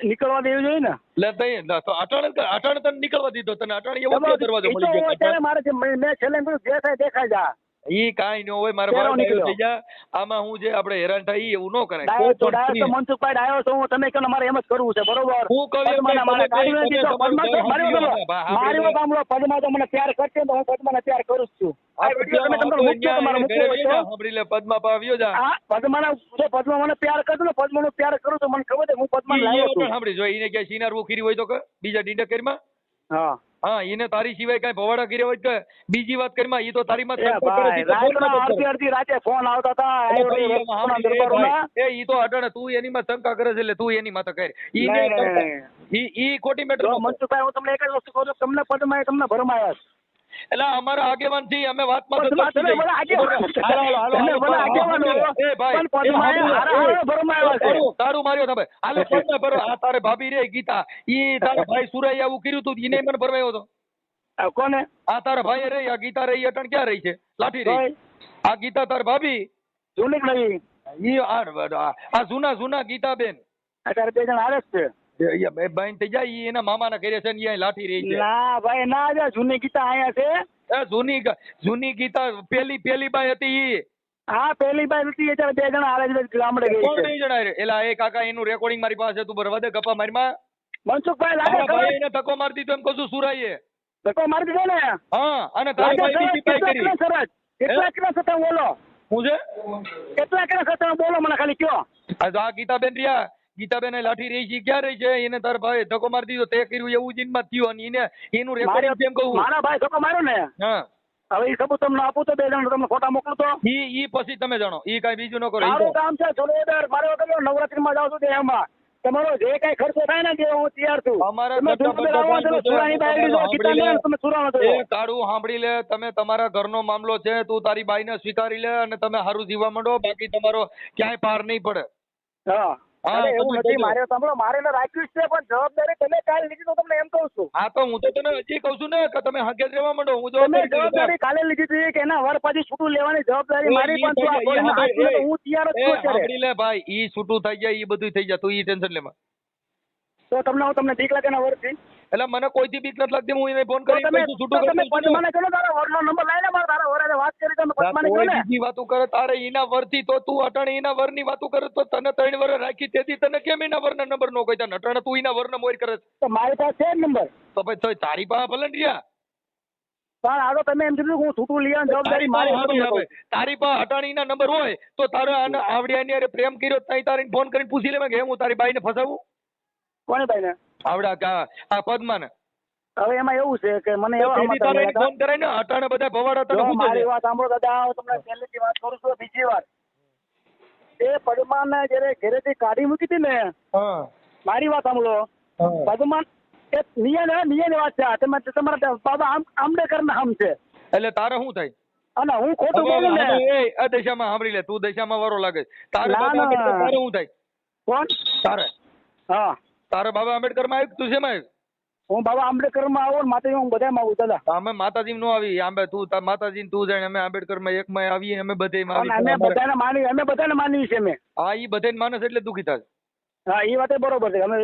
નીકળવા દેવું જોઈએ ને. એટલે તો અટાણે તને નીકળવા દીધો, તને અટાણે એવો કયો દરવાજો ઈ તો મળી ગયો? અત્યારે મારે જે મેં છેલ્લે એમ કીધું જે થાય દેખાય જા. ઈ કાંઈ ન હોય, મારે પેલો ભાઈ નીકળ્યો. થઈ જા. આમાં હું જે આપણે હેરાન થાય ઈ એવું ન કરાય. ડાયો તો કોઈ પણ મનસુખભાઈ ડાયો તો હું તમે કહો ને મારે એમ જ કરવું છે બરોબર. હું કહું એમ પદ્માને મારે તમે ગાડી નથી તો તમારું પદ્મા તો ઘર મારી સાંભળી વાત લો. મારી વાત સાંભળો. પદ્મા તો મને પ્યાર કરશે તો હું પદ્માને પ્યાર કરું જ છું. આ વિડીયો તમે તમારો મૂક્યો તમારો મૂક્યો હોય તો સાંભળી લે, પદ્મા પા આવ્યો જા. આ પદ્માને જો પદ્મા મને પ્યાર કરતો ને પદ્માનો પ્યાર કરું તો મને ખબર છે હું પદ્માને ઈ લાવ્યો પણ છું. સાંભળી જો, ઈને ક્યાંય સિનાર ઉખીરી હોય તો કે બીજા ડીંડક કરીમાં. હા હા, ઈને તારી સિવાય કઈ ભવાડા કર્યા હોય તો કે બીજી વાત કરીમાં ઈ તો તારી માં એ ભાઈ રાતના અડધી રાતે ફોન આવતા હતા દરબારોના. ઈ તો અટાણે તું એની માં શંકા કરે છે એટલે તું એની માં તો કર. ઈ ખોટી મેટર. જો મનસુખભાઈ હું તમને એક જ વસ્તુ કહું છું તમને પદ્માએ તમને ભરમાયા છે. એટલે અમારા આગેવાન થી અમે વાતમાં તો પદ્મા તમે ભલે આગેવાન તમે ભલે આગેવાન હો, પણ પદ્માએ હારા ભરમાયા છે. તારું માર્યો તમે હાલે પદ્મા ભરો. આ તારે ભાભી રે ગીતા, ઈ તારા ભાઈ સુરાઈ આવું કર્યું તું ઈને મને ભરમાયો હતો. આ કોને આ તારા ભાઈ રે, આ ગીતા રે, ઈ અટણ ક્યાં રહી છે? લાઠી રહી. ભાઈ આ ગીતા તાર ભાભી, જૂની કે નવી? ઈ આ જૂના ગીતા બેન અત્યારે 2 જણ હારે જ છે. બેન થઈ જાય, ઈ એના મામાના ઘરે છે ને ઈ અહીં લાઠી રહી છે. ના ભાઈ ના જા જૂની ગીતા અહીંયા છે. એ જૂની ગીતા પેલી બાઈ હતી ઈ. હા પેલી બાઈ હતી અત્યારે 2 જણ હારે જ ગામડે ગઈ કોણ છે. નહીં જણાય રે? એલા એ કાકા એનું રેકોર્ડિંગ મારી પાસે, તું બરાબર ગપ્પા મારીમાં. મનસુખભાઈ તારા લાગે ભાઈ એને ધક્કો મારી દીધો એમ કહું છું સુરાઈએ. ધક્કો મારી દીધો ને હા, અને તારા ભાઈ બીજી બાઈ કરી. સરસ કેટલા છતાં બોલો હું છે કેટલા કેસ છે તમે બોલો મને ખાલી કયો. આ તો આ ગીતાબેન રહ્યા, ગીતાબેન લાઠી રહી છે, ક્યાં રહી છે? એને તાર ભાઈ ધક્કો મારી દીધો, તે કર્યું એવું જીનમાં થયું, અને એને એનું રેકોર્ડિંગ કેમ કહું? મારા ભાઈ ધક્કો માર્યો ને, હા, હવે એ સબૂત તમને આપું તો 2 જણ તમને ફોટા મોકલું તો. ઈ પછી તમે જાણો, ઈ કાઈ બીજું ન કરો. ઈ મારું તો- કામ છે છોડોદર, મારે વગર નવરાત્રીમાં જાઉં છું તે એમાં તમારો જે કઈ ખર્ચો થાય ને તે હું તૈયાર છું. અમારા તમે ખર્ચા છોડોદર આવો છો, બધા સુરાણી બાયડી જો, સાંભળી લે. ગીતા તમે સુરાણો છો. એ કાળું સાંભળી લે, તમે તમારા ઘરનો મામલો છે, તું તારી બાઈને સ્વીકારી લે અને તમે હારું જીવવા માંડો, બાકી તમારો ક્યાંય પાર નહીં પડે. હા હા, અરે એવું તમે નથી, કહેજો. મારે સાંભળો, મારે એને રાખ્યું જ છે, પણ જવાબદારી તમે કાલે લીધી તો તમને એમ કહું છું. હા, તો હું તો તને હજી કહું છું ને કે તમે હગે જ રહેવા માંડો. હું તમે જવાબદારી જવાબદારી કાલે લીધી હતી કે એના વર પછી છૂટું લેવાની જવાબદારી મારી પણ છું. આ કોઈને હાથ નથી, હું તૈયાર જ છું અત્યારે. સાંભળી લે ભાઈ, ઈ છૂટું થઈ જાય, ઈ બધું થઈ જાય, તું ઈ ટેન્શન લેમાં. તો તમને બીક લાગે એના વરથી? એટલે મને કોઈથી બીક નથી લાગતી, હું એને ફોન તો કરી તમે છૂટું કરી દઉં છું. પદ્માને કહો ને, તારા વરનો નંબર લઈને મારે તારા વરે વાત કરી, તમે પદ્માને કહો કોઈ ને. બીજી વાતો કરે તારે એના વરથી, તો તું અટાણે એના વરની વાતો કરે તો તને 3 વર રાખી, તેથી તને કેમ એના વરના નંબર નો કહી? અટાણે તું એના વરના મોર કરે છે. તો મારી પાસે છે જ નંબર. તો પછી તોય તારી પાસે ભલે ને રહ્યા. પણ આ તો તમે એમ કીધું કે હું છૂટું લેવાની જવાબદારી મારી છે, તમને કહું. તારી પાસે અટાણીના નંબર હોય તો તારે આને આવડિયાની હારે પ્રેમ કર્યો તઈ તારીને ફોન કરીને પૂછી લેવા કે હું તારી બાઈને ફસાવું? કોને ભાઈને? આવડા આ પદ્માને. હવે એમાં એવું છે કે મને એવા તેથી સમાચાર તારે એને મળ્યા હતા. ફોન કરાય ને, અટાણે બધા ભવાડા તને જો પૂછે મારી છે. વાત સાંભળો દાદા, હું તમને પહેલેથી વાત કરું છું. બીજી વાત, એ પદ્માને જયારે ઘરેથી કાઢી મૂકી હતી ને, હા, મારી વાત સાંભળો, હા. પદ્મા એ નિયાની વાત છે. તમારા બાબા આંબેડકર ના આમ છે, એટલે તારે શું થાય? અને હું ખોટું હવે બોલું ને? હવે એ આ દશામાં સાંભળી લે, તું દશામાં વારો લાગે. તારે ના, બાબા ના. આંબેડકર તારે શું થાય? કોણ? તારે હા, તારે બાબા આંબેડકર માં આવ્યું, તું શેમાં આવ્યું? હું બાબા આંબેડકર માં આવું ને માતાજી હું બધામાં આવું દાદા. અમે માતાજી નો આવી, આંબે તું માતાજી તું જાણે, અમે આંબેડકર માં એક માં આવીએ, અમે બધે અને અમે બધાને માનવી છે મેં. હા, ઈ બધે માણસ એટલે દુખી થાય. હા, એ વાત બરોબર છે. અમે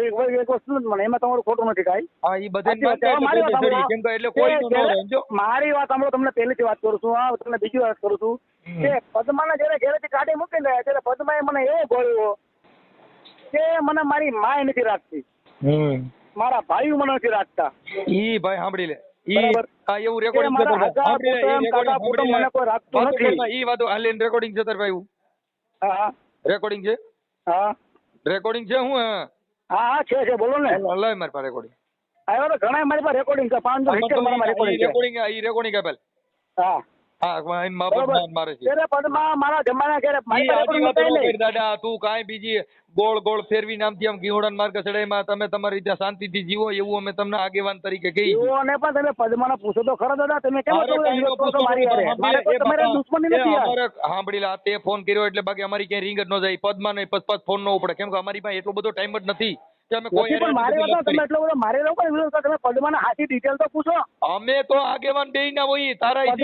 એક વસ્તુ નથી મને, એમાં તમારું ખોટું નથી કાંઈ. હા, ઈ બધે સાચી વાત છે. હવે મારી વાત સાંભળો. કેમ કે એટલે કોઈ નો રહે જો. મારી વાત સાંભળો, તમને પહેલેથી વાત કરું છું. હા, તમને બીજી વાત કરું છું કે પદ્માને જયારે ઘરેથી કાઢી મૂકી ને, ત્યારે પદ્માએ મને એવો બોલ્યો કે મને મારી માય નથી રાખતી, મારા ભાઈઓ મને નથી રાખતા. ઈ ભાઈ સાંભળી લે, ઈ બરાબર. આ એવું રેકોર્ડિંગ કે મારા હગા કુટુંબ, કાકા કુટુંબ મને કોઈ રાખતું નથી. ઈ વાતો હાલે રેકોર્ડિંગ છે તાર ભાઈ? હા હા રેકોર્ડિંગ છે, હા રેકોર્ડિંગ છે. હું હા હા છે બોલો ને. લાય મારી પાસે રેકોર્ડિંગ. આવ્યો તો ઘણા મારી પાસે રેકોર્ડિંગ છે, 500 હિસ્ટર મારા રેકોર્ડિંગ છે. ઈ રેકોર્ડિંગ આપેલ. હા હા, એમ મા બરોબર. બાપ મારે છે. ત્યારે પદ્મા મારા જમાના ઘરે મારી ઈ પાસે આજી recording વાતો બતાવી ન નહીં. કર દાદા, તું કાંઈ બીજી ગોળ ગોળ ફેરવી નામથી આમ ઘીવડાના માર્ગે ચડાઈમાં તમે તમારી રીતે શાંતિથી જીવો, એવું અમે તમને આગેવાન તરીકે કહીએ. એઓને પણ તમે પદ્માને પૂછો તો ખરો દાદા, તમે કેમ અરે કાંઈ નો પૂછો, મારી હારે? મારે કોઈ એ તમારે બાપા, દુશ્મની નથી એ યાર. અમારે સાંભળી લે, આ તે ફોન કર્યો એટલે બાકી અમારી ક્યાંય રિંગ જ ન જાય. પદ્મા ને પછ ફોન ન ઉપડે, કેમ કે અમારી પાસે એટલો બધો ટાઈમ જ નથી કે અમે કોઈ નથી, પણ મારી વાત તમે એટલો બધો મારી લોકો તમે પદ્માને હાથી ડિટેલ તો પૂછો. અમે તો આગેવાન બેય ના હોઈએ, તારા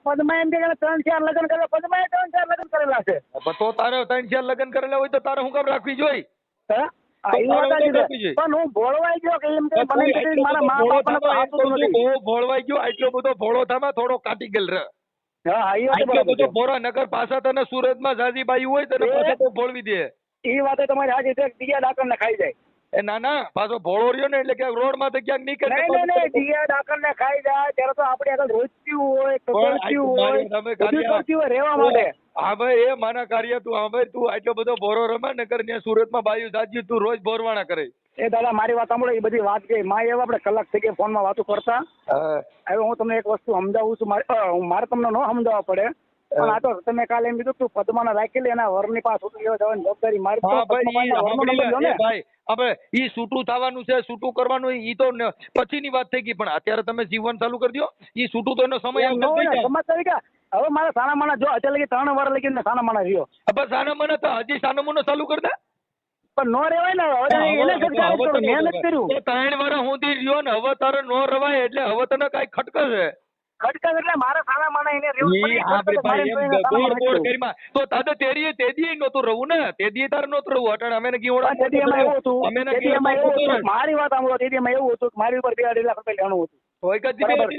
પદ્મા એમ કે 3-4 લગ્ન કરેલા, પદ્માએ 3-4 લગ્ન કરેલા છે. તો તારે 3-4 લગ્ન કરેલા હોય તો તારે હું કામ રાખવી જોઈએ? હા? આ એ વાત સાચી છે. પણ હું ભોળવાઈ ગયો કે એમ કે મને એમ કે મારા મા બાપને કોઈ આપતું નથી. બહુ ભોળવાઈ ગયો, આટલો બધો ભોળો થામાં થોડો કાટી ગયેલ રહે. હા હા, એ વાત આટલો બરાબર બધો છે. ભોળા નગર પાછા તને સુરતમાં જાજીબાઈ હોય તને એ- પાછા તો ભોળવી દે. એ વાત તમારી હાજી છે, બીજા ડાકરને ખાઈ જાય. એ ના ના, પાછો ભોળો રહ્યો ને એટલે ક્યાંક રોડ માં ક્યાંક નીકળે. નહીં, બીજા ડાકરને ખાઈ જાય ત્યારે તો આપણે આગળ રોજ્યું હોય, કગળ્યું હોય, તમે બધું કરતી હોય રહેવા માટે. હા ભાઈ, એ માના કાર્ય તું, હા ભાઈ તું આટલો બધો ભોરો રમે નગર ત્યાં સુરતમાં બાયું જાજ્યું, તું રોજ ભોરવાના કરે. એ દાદા મારી વાત સાંભળો, એ બધી વાત ગઈ માં એવા આપણે કલાક થઈ ગયા ફોનમાં વાતો કરતા. હવે હું તમને એક વસ્તુ સમજાવું છું, મારે તમને ન સમજાવવા પડે, પણ આ તો તમે કાલે એમ કીધું તું પદ્માને રાખી લે, એના વરની પાસે છૂટી લેવા જવાની જવાબદારી મારી. હા તો ભાઈ, પદ્માના વરનો નંબર લ્યો ને. ભાઈ હવે ઈ છૂટું થવાનું છે, છૂટું કરવાનું ઈ તો પછીની વાત થઈ ગઈ, પણ અત્યારે તમે જીવન ચાલુ કરી દો. ઈ છૂટું તો એનો સમય એમ ન આવતો હોય થઈ ને, જાય. સમાજ તરીકે હવે મારા સાના માના જો અત્યારે લગી 3 વાર લગી ને સાના માના રહ્યો, બસ સાના મને તો હજી સાનો મુનો ચાલુ કરી દે. પણ નો રેવાય ને. હવે એને સરકાર કરો, મેં નથી કર્યું. તો 3 વર્ષ સુધી રહ્યો ને, હવે તારે નો રવાય એટલે હવે તને કાંઈ ખટકશે. ખટકા એટલે મારા સાના માના એને રહેવું જ ઈ પડે. આપણે ખટકા ભાઈ મારે એમ એને સાના ગોળ માના ગોળ રહેવું. કરીમાં તો તારે તેદીએ નહોતું રહું ને, તેદીએ તારે નહોતું રહું. અટાણે અમે ગીવડા તેથી એમાં એવું હતું, અમે તેથી એમાં એવું હતું, મારી વાત સાંભળો, તેથી એમાં એવું હતું કે મારી ઉપર 2-2.5 લાખ રૂપિયા લેવાનું હતું. બરાબર.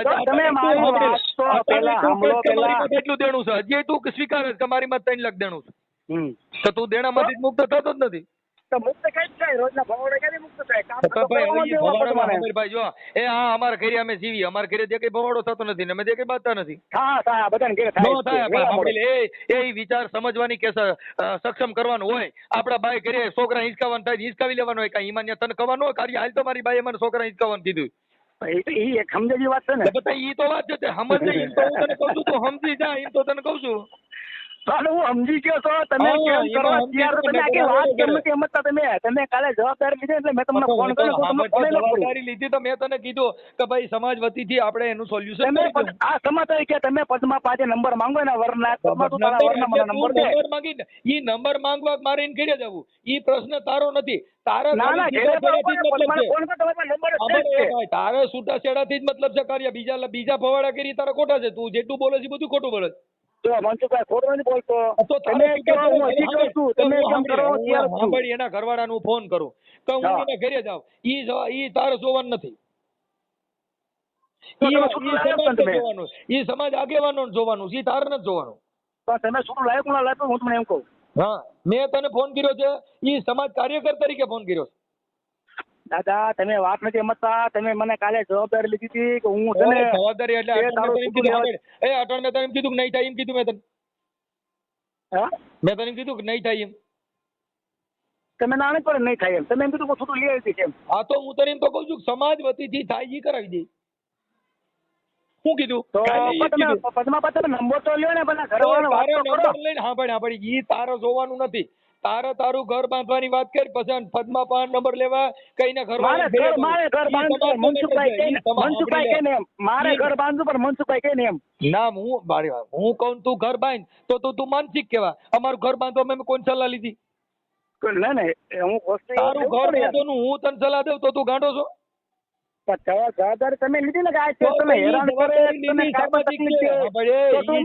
તો તમે મારી વાત તો પહેલા સાંભળો, પહેલા. કેટલું દેણું છે? હજી તું સ્વીકારે છે કે મારી માં 3 લાખ દેણું છે? હમ. તો તું દેણામાંથી મુક્ત થતો જ નથી. તો મુક્ત કઈ જ થાય, રોજના ભવાડે ક્યાંથી મુક્ત થાય? કામ તો ધંધો ભાઈ કરવાનો હવે ઈ દેવો ભવાડામાં પદ્માને. હમીરભાઈ જો એ હા અમારા ઘરે અમે જીવી, અમારા ઘરે જે કઈ ભવાડો થતો નથી ને અમે જે કઈ બાંધતા નથી. હા બધાને ઘેરે થાય નો જ છે. થાય વેલા પણ મોડે. સાંભળી લે, એ વિચાર સમજવાની કે સક્ષમ કરવાનું હોય. આપડા બાઈ ઘરે છોકરા હિંચકાવાનું થાય હિંચકાવી લેવાનું હોય. કાંઈ ઈમાન્ય તને કહેવાનું હોય કાર્ય હાલ તો મારી બાઈએ મને છોકરા હિંચકાવાનું કીધું. એ તો ઈ એક સમજે જેવી વાત છે ને. તો બધા ઈ તો વાત છે તે સમજ નહીં, એમ તો હું તને કહું છું તું સમજી જા, એમ તો તને કહું છું. ચાલો હું સમજી ગયો છો તમે હા, કેમ એમાં કરવા સમજી તૈયાર છો? તમે ગયો, આખી બરાબર વાત કેમ છે. નથી સમજતા તમે કાલે જવાબદારી લીધી એટલે મેં તમને ફોન કર્યો, હું તમને ફોન ન કરું. જવાબદારી લીધી તો મેં તને કીધું કે ભાઈ સમાજ વતીથી આપણે એનું સોલ્યુશન તમે કરી દઉં. આ સમજ કે તમે પદ્મા પાસે નંબર માંગો ને વરના પદ્મા તું તારા વરના મને નંબર દે. નંબર માંગીને ઈ નંબર માંગવા મારે એને ઘરે જવું, ઈ પ્રશ્ન તારો નથી. તારે ના ના ખાલી ઘેરે છૂટાછેડાથી જ મતલબ પદ્માને છે. ફોન કરો તમારો નંબર જ અમારે છે. એ ભાઈ તારે છૂટાછેડાથી જ મતલબ છે કાર્ય, બીજા ભવાડા કરી તારા ખોટા છે. તું જેટલું બોલે છે બધું ખોટું બોલે છે. જો મનસુખભાઈ ખોટું નથી બોલતો. તો તમે કેવો હું હજી કહું છું, તમે કેમ કરો તૈયાર છું. સાંભળી એના ઘરવાળાને હું ફોન કરું કે હું હા. એને ઘરે જાઉં, ઈ તારે જોવાનું નથી. તો ઈ તમે છૂટું લાવ્યો છો ને તમે? જોવાનું, ઈ સમાજ આગેવાનો જોવાનું, ઈ તારે નથી જોવાનું. પણ તમે શું લાયક ના લાયક હું તમને એમ કહું. હા, મેં તને ફોન કર્યો છે, ઈ સમાજ કાર્યકર તરીકે ફોન કર્યો છે. દાદા તમે વાત નથી સમજતા. તમે મને કાલે જવાબદારી લીધી હતી કે હું છે ને જવાબદારી એટલે એ તારું મેં તને છૂટું કીધું, લેવા- એ અટણ મેં તને એમ કીધું કે નહીં થાય એમ કીધું મેં તને. હા મેં તને એમ કીધું કે નહીં થાય એમ. તમે ના નહીં પડે નહીં થાય એમ. તમે એમ કીધું કે છૂટું લઈ આવી છે એમ. હા તો હું તને એમ તો કહું છું કે સમાજ વતીથી થાય ઈ કરાવી દે. શું કીધું? તો કાલે ઈ જ તમે કીધું. પદ્મા પાસે નંબર તો લ્યો ને પેલા તો ઘરવાળાને વાત તારે તો કરો. નંબર લઈને સાંભળ ઈ તારે જોવાનું નથી. તારે તારું ઘર બાંધવાની વાત કરી, પછી પદ્મા પાસે નંબર લેવા કઈને મારે ઘર બાંધવું મનસુખભાઈ કઈ મનસુખભાઈ કઈ ને એમ. મારે ઘર બાંધવું પણ મનસુખભાઈ કઈ ને એમ. ના હું કહું તું ઘર બાંધ તો તું માનસિક કેવા. અમારું ઘર બાંધવા મેં કોણ સલાહ લીધી? ના ના હું વસ્તુ તારું ઘર બાંધવાનું હું તને સલાહ દઉં તો તું ગાંડો છો? જવાબદારી તમે લીધી ને કે આ છે તમે હેરાન કરે તમે કાંઈ તકલીફ છે. તો તું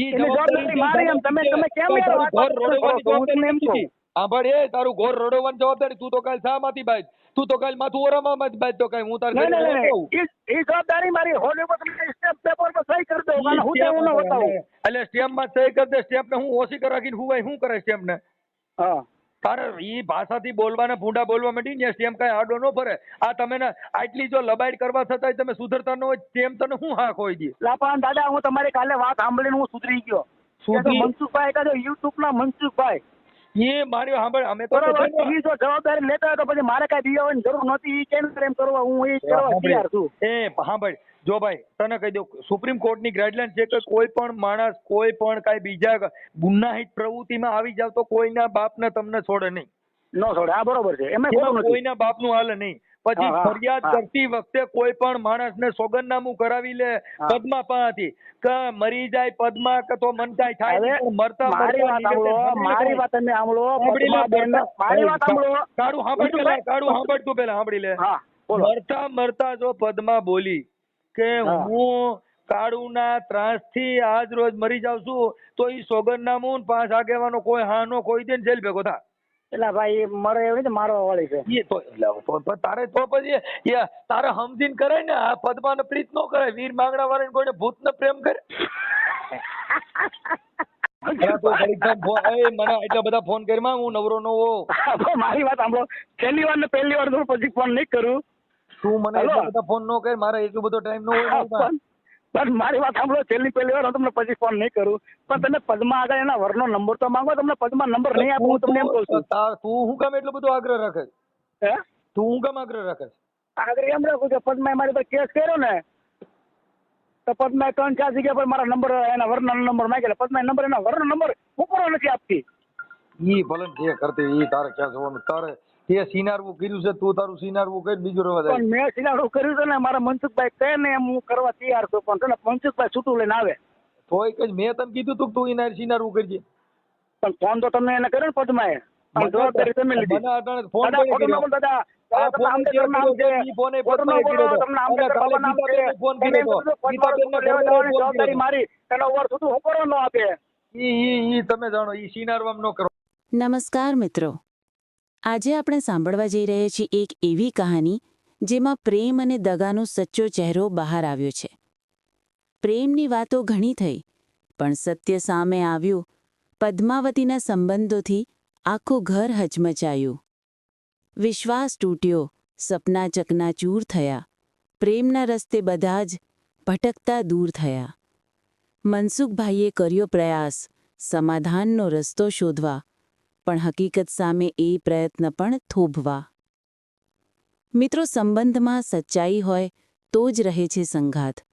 એની જવાબદારી મારી એમ. તમે કેમ યાર વાત કરો છો? હું તમને એમ કહું. તારું ઘર રોડવાની જવાબદારી તું તો કાલ શામાંથી બાજ, તું તો કાલ માથું ઓરામાં બાજ તો કઈ હું તાર નહીં, ઘરે નહીં, કહું. નહીં. એ જવાબદારી મારી હોલ ઉપર તમે સ્ટેમ્પ પેપર પર સહી કરી દો. કારણ હું તેવું ન બતાવું. એટલે સ્ટેમ્પ માં સહી કરી દે. સ્ટેમ્પ ને હું ઓછી કરી રાખીને શું કરે સ્ટેમ્પ ને? હા તારે ઈ ભાષાથી બોલવાને ભૂંડા બોલવા માંડી ને સ્ટેમ્પ કઈ આડો ન ફરે. આ તમે ને આટલી જો લબાઈડ કરવા છતાંય તમે સુધરતા ન હોય, સ્ટેમ્પ તને શું હાક હોય દી? લાપાન દાદા હું તમારી કાલે વાત સાંભળીને હું સુધરી ગયો. મનસુખભાઈ કહે યુટ્યુબ ના મનસુખભાઈ એ મારી સાંભળ, અમે તો બરાબર. છે ને- ઈ જો જવાબદારી લેતા હોય તો પછી મારે કઈ દિયાવાની જરૂર નથી. ઈ કેમ કરે એમ કરવા હું એ કરવા તૈયાર છું. સાંભળ જો ભાઈ તને કહી દઉં, સુપ્રીમ કોર્ટની ગાઈડલાઈન છે કે કોઈ પણ માણસ કોઈ પણ કાંઈ બીજા ગુનાહિત પ્રવૃત્તિમાં આવી જાવ તો કોઈના બાપને તમને છોડે નહીં. ન છોડે. હા બરોબર છે. એમાં ખોટું નથી. કોઈના બાપનું હાલે નહીં. પછી હા, હા, ફરિયાદ હા. કરતી વખતે કોઈ પણ માણસને સોગંદનામું કરાવી લે હા. પદ્મા પાસેથી કે મરી જાય પદ્મા કે તો મન કાંઈ થાય હવે નહીં, પણ મરતા મારી વાત સાંભળો. મારી વાત તમે સાંભળો. પદ્માબેન, મારી વાત સાંભળો. કાળું સાંભળ પેલા, કાળું સાંભળ તું પેલા સાંભળી લે. હા બોલો. મરતા જો પદ્મા બોલી કે હા. હું કાળુના ત્રાસથી આજ રોજ મરી જાઉં છું, તો ઈ સોગંદનામું 5 આગેવાનો કોઈ હા નો કોઈ દે ને જેલ ભેગો થા. એટલે ભાઈ મરે એવી રીતે મારવા વાળી છે. ઈ તો એટલે તારે તો પછી એ તારે સમજીને કરાય ને. આ પદ્માને પ્રીત નો કરાય. વીર માંગણા વાળાને કોઈને ભૂતને પ્રેમ કરે. અલા તું ઘડીક મને એટલા બધા ફોન કરીમાં હું નવરો નો હોઉં. મારી વાત સાંભળો. છેલ્લી વાર ને પહેલી વાર તો પછી ફોન નહીં કરું. તું મને હલો. એટલા બધા ફોન નો કર. મારે એટલો બધો ટાઈમ નો હોય મારી પાસે. પણ મારી વાત સાંભળો. પહેલી વાર હું તમને પછી ફોન નહીં કરું. પણ તમે પદ્મા આગળ એના વરનો નંબર તો માંગો. તમને પદ્મા નંબર નહીં આપો હું તમને એમ કહું છું. તું હું કામ એટલો બધો આગ્રહ રાખે? હે તું હું કામ આગ્રહ રાખે? આગળ એમ રાખું કે પદ્માએ મારી પર કેસ કર્યો ને તો પદ્માએ 3-4 જગ્યા પર મારા નંબર એના વરના નંબર માંગેલા. પદ્માએ નંબર એના વરનો નંબર ઉપરો નથી આપતી. ઈ ભલે જે કરતી ઈ તારે ક્યાં જોવાનું. તારે તે સિનારવું કર્યું છે, તું તારું સિનારવું કરી બીજું રવા દે. પણ મેં સિલાડું કર્યું છે ને મારા મનસુખભાઈ કહે ને એમ હું કરવા તૈયાર છું. પણ છે ને મનસુખભાઈ છૂટું લઈને આવે. તોય કઈ મેં તને કીધું તું કે તું એના સિનારવું કરજે. પણ ફોન તો તમે એને કર્યો ને પદ્માએ. પણ જવાબદારી તમે લીધી. મને અટાણે ફોન દાદા, કરી ખોટું ન કર્યો. બોલ દાદા. આ તમને ફોન આંબેડકર નામ છે. ઈ ફોને ખોટું ન પદ્માએ બોલો. કર્યો. તમને અને આંબેડકર કાલે બાબા નામ છે. ગીતાબેનને ફોન તમે કર્યો એમ તો. કીધું પદ્માનો ગીતાબેનને છૂટું લેવા ફોન જવાની કર્યો. જવાબદારી મારી. એનો ઓવર છૂટું ઉપરો ન આપે. ઈ તમે જાણો. ઈ સિનારવામ નો કરો. નમસ્કાર મિત્રો, આજે આપણે સાંભળવા જઈ રહ્યા છીએ એક એવી કહાની જેમાં પ્રેમ અને દગાનો સચ્ચો ચહેરો બહાર આવ્યો છે. પ્રેમની વાતો ઘણી થઈ, પણ સત્ય સામે આવ્યું. પદ્માવતીના સંબંધોથી આખું ઘર હચમચાયું. વિશ્વાસ તૂટ્યો, સપના ચકનાચૂર થયા, પ્રેમના રસ્તે બધા જ ભટકતા દૂર થયા. મનસુખભાઈએ કર્યો પ્રયાસ સમાધાનનો રસ્તો શોધવા, પણ હકીકત સામે એ પ્રયત્ન પણ થોભવા. મિત્રો, સંબંધમાં સચ્ચાઈ હોય તો જ રહે છે સંઘાત,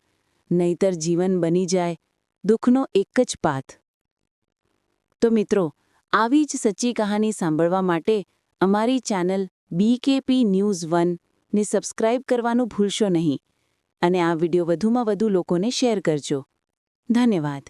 નહીતર જીવન બની જાય દુઃખનો એક જ પાથ. તો મિત્રો, આવી જ સચ્ચી કહાની સાંભળવા માટે અમારી ચેનલ BKP News 1 ને સબસ્ક્રાઇબ કરવાનું ભૂલશો નહીં અને આ વિડિયો વધુમાં વધુ લોકોને શેર કરજો. ધન્યવાદ.